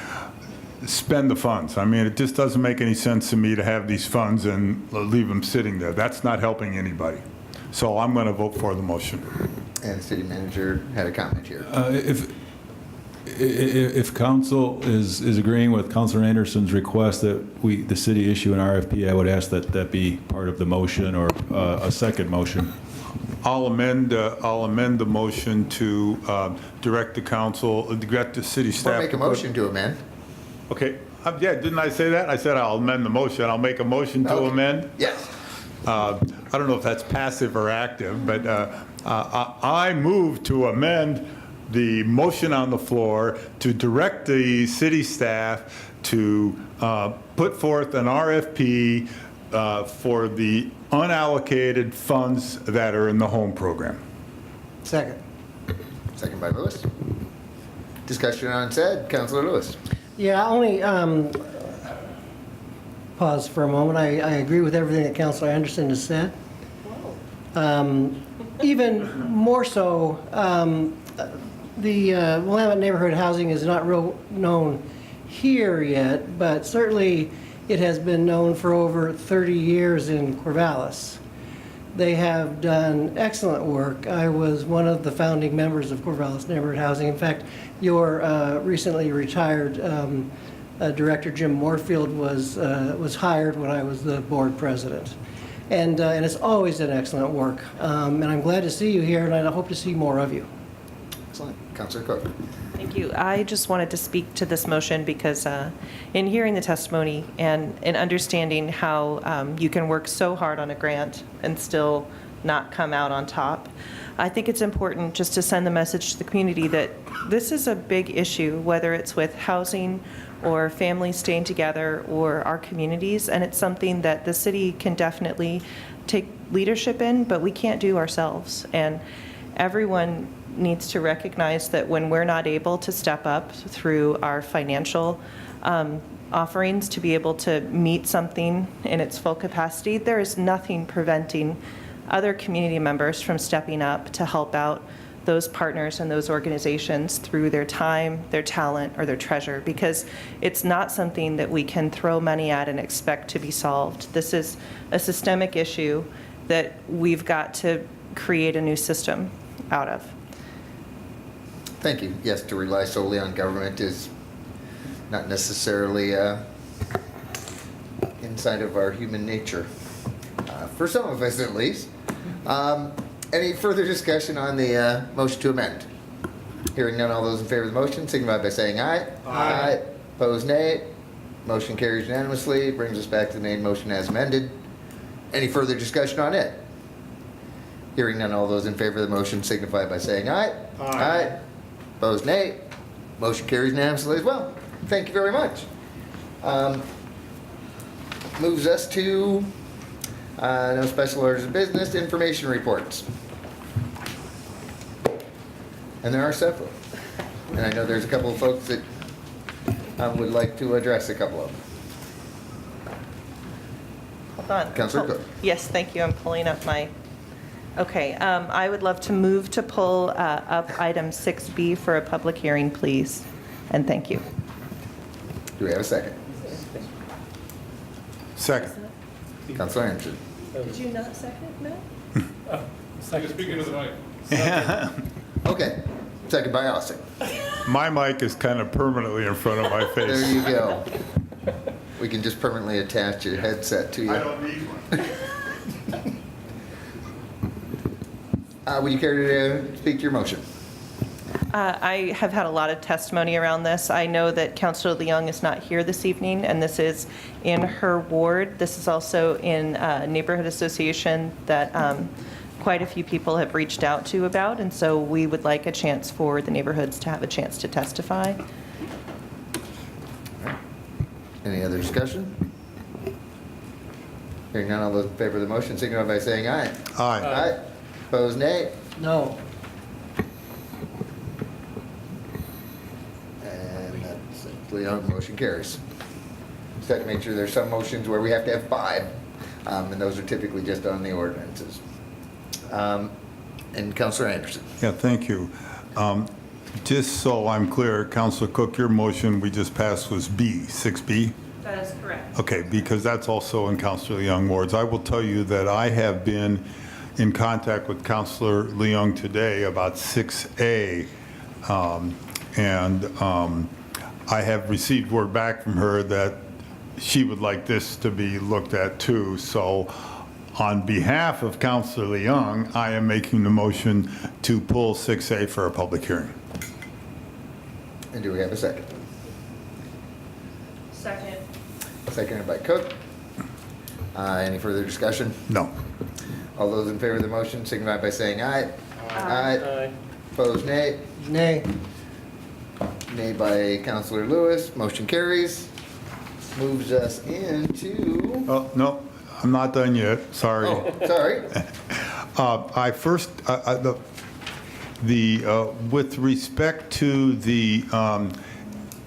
spend the funds. I mean, it just doesn't make any sense to me to have these funds and leave them sitting there. That's not helping anybody. So I'm going to vote for the motion. And the city manager had a comment here. If council is agreeing with Councilor Anderson's request that the city issue an RFP, I would ask that be part of the motion, or a second motion. I'll amend the motion to direct the city staff. Or make a motion to amend. Okay, yeah, didn't I say that? I said I'll amend the motion. I'll make a motion to amend. Yes. I don't know if that's passive or active, but I move to amend the motion on the floor to direct the city staff to put forth an RFP for the unallocated funds that are in the home program. Second. Second by Lewis. Discussion on said. Councilor Lewis. Yeah, only pause for a moment. I agree with everything that Councilor Anderson has said. Even more so, the Willamette Neighborhood Housing is not real known here yet, but certainly it has been known for over 30 years in Corvallis. They have done excellent work. I was one of the founding members of Corvallis Neighborhood Housing. In fact, your recently retired director, Jim Moorfield, was hired when I was the board president. And it's always done excellent work. And I'm glad to see you here, and I hope to see more of you. Excellent. Councilor Cook. Thank you. I just wanted to speak to this motion because in hearing the testimony and in understanding how you can work so hard on a grant and still not come out on top, I think it's important just to send the message to the community that this is a big issue, whether it's with housing or families staying together or our communities, and it's something that the city can definitely take leadership in, but we can't do ourselves. And everyone needs to recognize that when we're not able to step up through our financial offerings to be able to meet something in its full capacity, there is nothing preventing other community members from stepping up to help out those partners and those organizations through their time, their talent, or their treasure, because it's not something that we can throw money at and expect to be solved. This is a systemic issue that we've got to create a new system out of. Thank you. Yes, to rely solely on government is not necessarily inside of our human nature, for some of us at least. Any further discussion on the motion to amend? Hearing none, all those in favor of the motion signify by saying aye. Aye. Opposed, nay. Motion carries unanimously. Brings us back to the main motion as amended. Any further discussion on it? Hearing none, all those in favor of the motion signify by saying aye. Aye. Opposed, nay. Motion carries unanimously as well. Thank you very much. Moves us to no special orders of business, information reports. And there are several. And I know there's a couple of folks that would like to address a couple of them. Hold on. Councilor Cook. Yes, thank you. I'm pulling up my, okay. I would love to move to pull up item 6B for a public hearing, please. And thank you. Do we have a second? Second. Councilor Anderson. Did you not second, no? Speaking of the mic. Okay. Second by Austin. My mic is kind of permanently in front of my face. There you go. We can just permanently attach your headset to you. I don't need one. Would you care to speak to your motion? I have had a lot of testimony around this. I know that Councilor Leung is not here this evening, and this is in her ward. This is also in a neighborhood association that quite a few people have reached out to about, and so we would like a chance for the neighborhoods to have a chance to testify. Any other discussion? Hearing none, all those in favor of the motion signify by saying aye. Aye. Aye. Opposed, nay. No. And that's simply on motion carries. Just have to make sure there's some motions where we have to have 5, and those are typically just on the ordinances. And Councilor Anderson. Yeah, thank you. Just so I'm clear, Councilor Cook, your motion we just passed was B, 6B? That is correct. Okay, because that's also in Councilor Leung wards. I will tell you that I have been in contact with Councilor Leung today about 6A, and I have received word back from her that she would like this to be looked at too. So on behalf of Councilor Leung, I am making the motion to pull 6A for a public hearing. And do we have a second? Second. Seconded by Cook. Any further discussion? No. All those in favor of the motion signify by saying aye. Aye. Opposed, nay. Nay. Nay by Councilor Lewis. Motion carries. Moves us into. Oh, no, I'm not done yet. Sorry. Oh, sorry. I first, with respect to the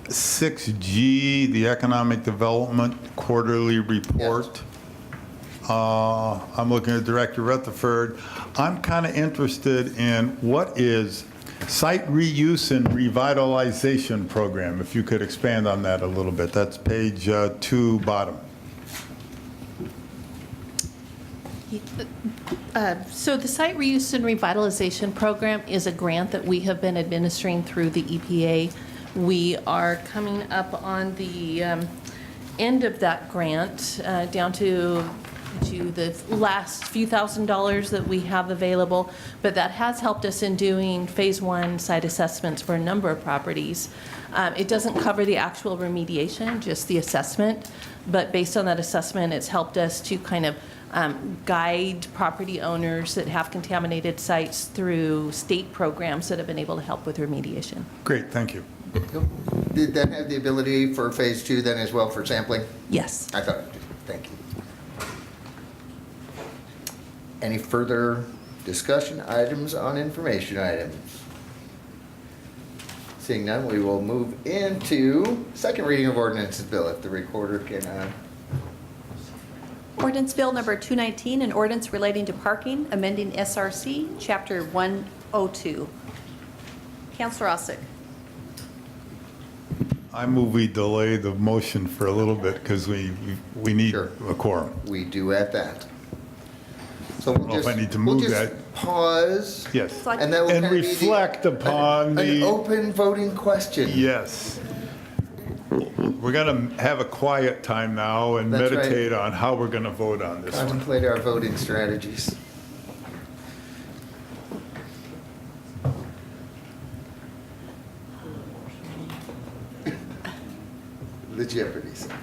6G, the Economic Development Quarterly Report, I'm looking at Director Rutherford. I'm kind of interested in what is Site Reuse and Revitalization Program, if you could expand on that a little bit. That's page 2, bottom. So the Site Reuse and Revitalization Program is a grant that we have been administering through the EPA. We are coming up on the end of that grant, down to the last few $1,000s that we have available, but that has helped us in doing phase 1 site assessments for a number of properties. It doesn't cover the actual remediation, just the assessment, but based on that assessment, it's helped us to kind of guide property owners that have contaminated sites through state programs that have been able to help with remediation. Great, thank you. Did that have the ability for phase 2 then as well for sampling? Yes. I thought it did. Thank you. Any further discussion items on information items? Seeing none, we will move into second reading of ordinances bill if the recorder can. Ordinance Bill number 219, an ordinance relating to parking, amending SRC, Chapter 102. Counselor Ossick. I move we delay the motion for a little bit because we need Sure. a quorum. We do at that. So I don't know if I need to move that. Pause. Yes. And that will And kind of be reflect upon an the. open voting question. Yes. We're going to have a quiet time now and That's right. meditate on how we're going to vote on this one. Contemplate our voting strategies. The Jeopardy sign.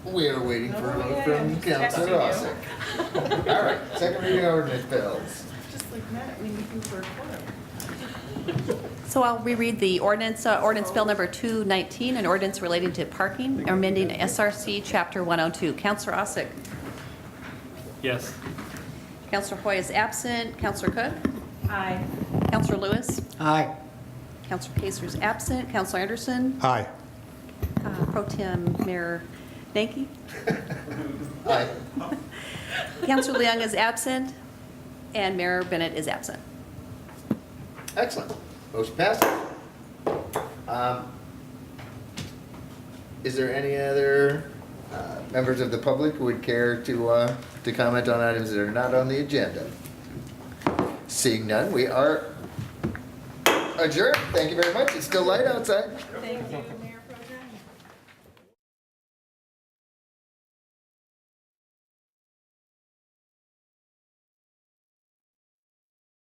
We are waiting for a vote from Councilor Ossick. All right, second reading ordinance bills. Just like Matt, we need you for a quorum. So I'll reread the ordinance, ordinance bill number 219, an ordinance relating to parking, amending SRC Chapter 102. Counselor Ossick. Yes. Counselor Hoy is absent. Counselor Cook. Aye. Counselor Lewis. Aye. Counselor Kaser is absent. Counselor Anderson. Aye. Pro Tem Mayor Danke. Aye. Counselor Leung is absent. And Mayor Bennett is absent. Excellent. Motion passed. Is there any other members of the public who would care to comment on items that are not on the agenda? Seeing none, we are adjourned. Thank you very much. It's still light outside. Thank you.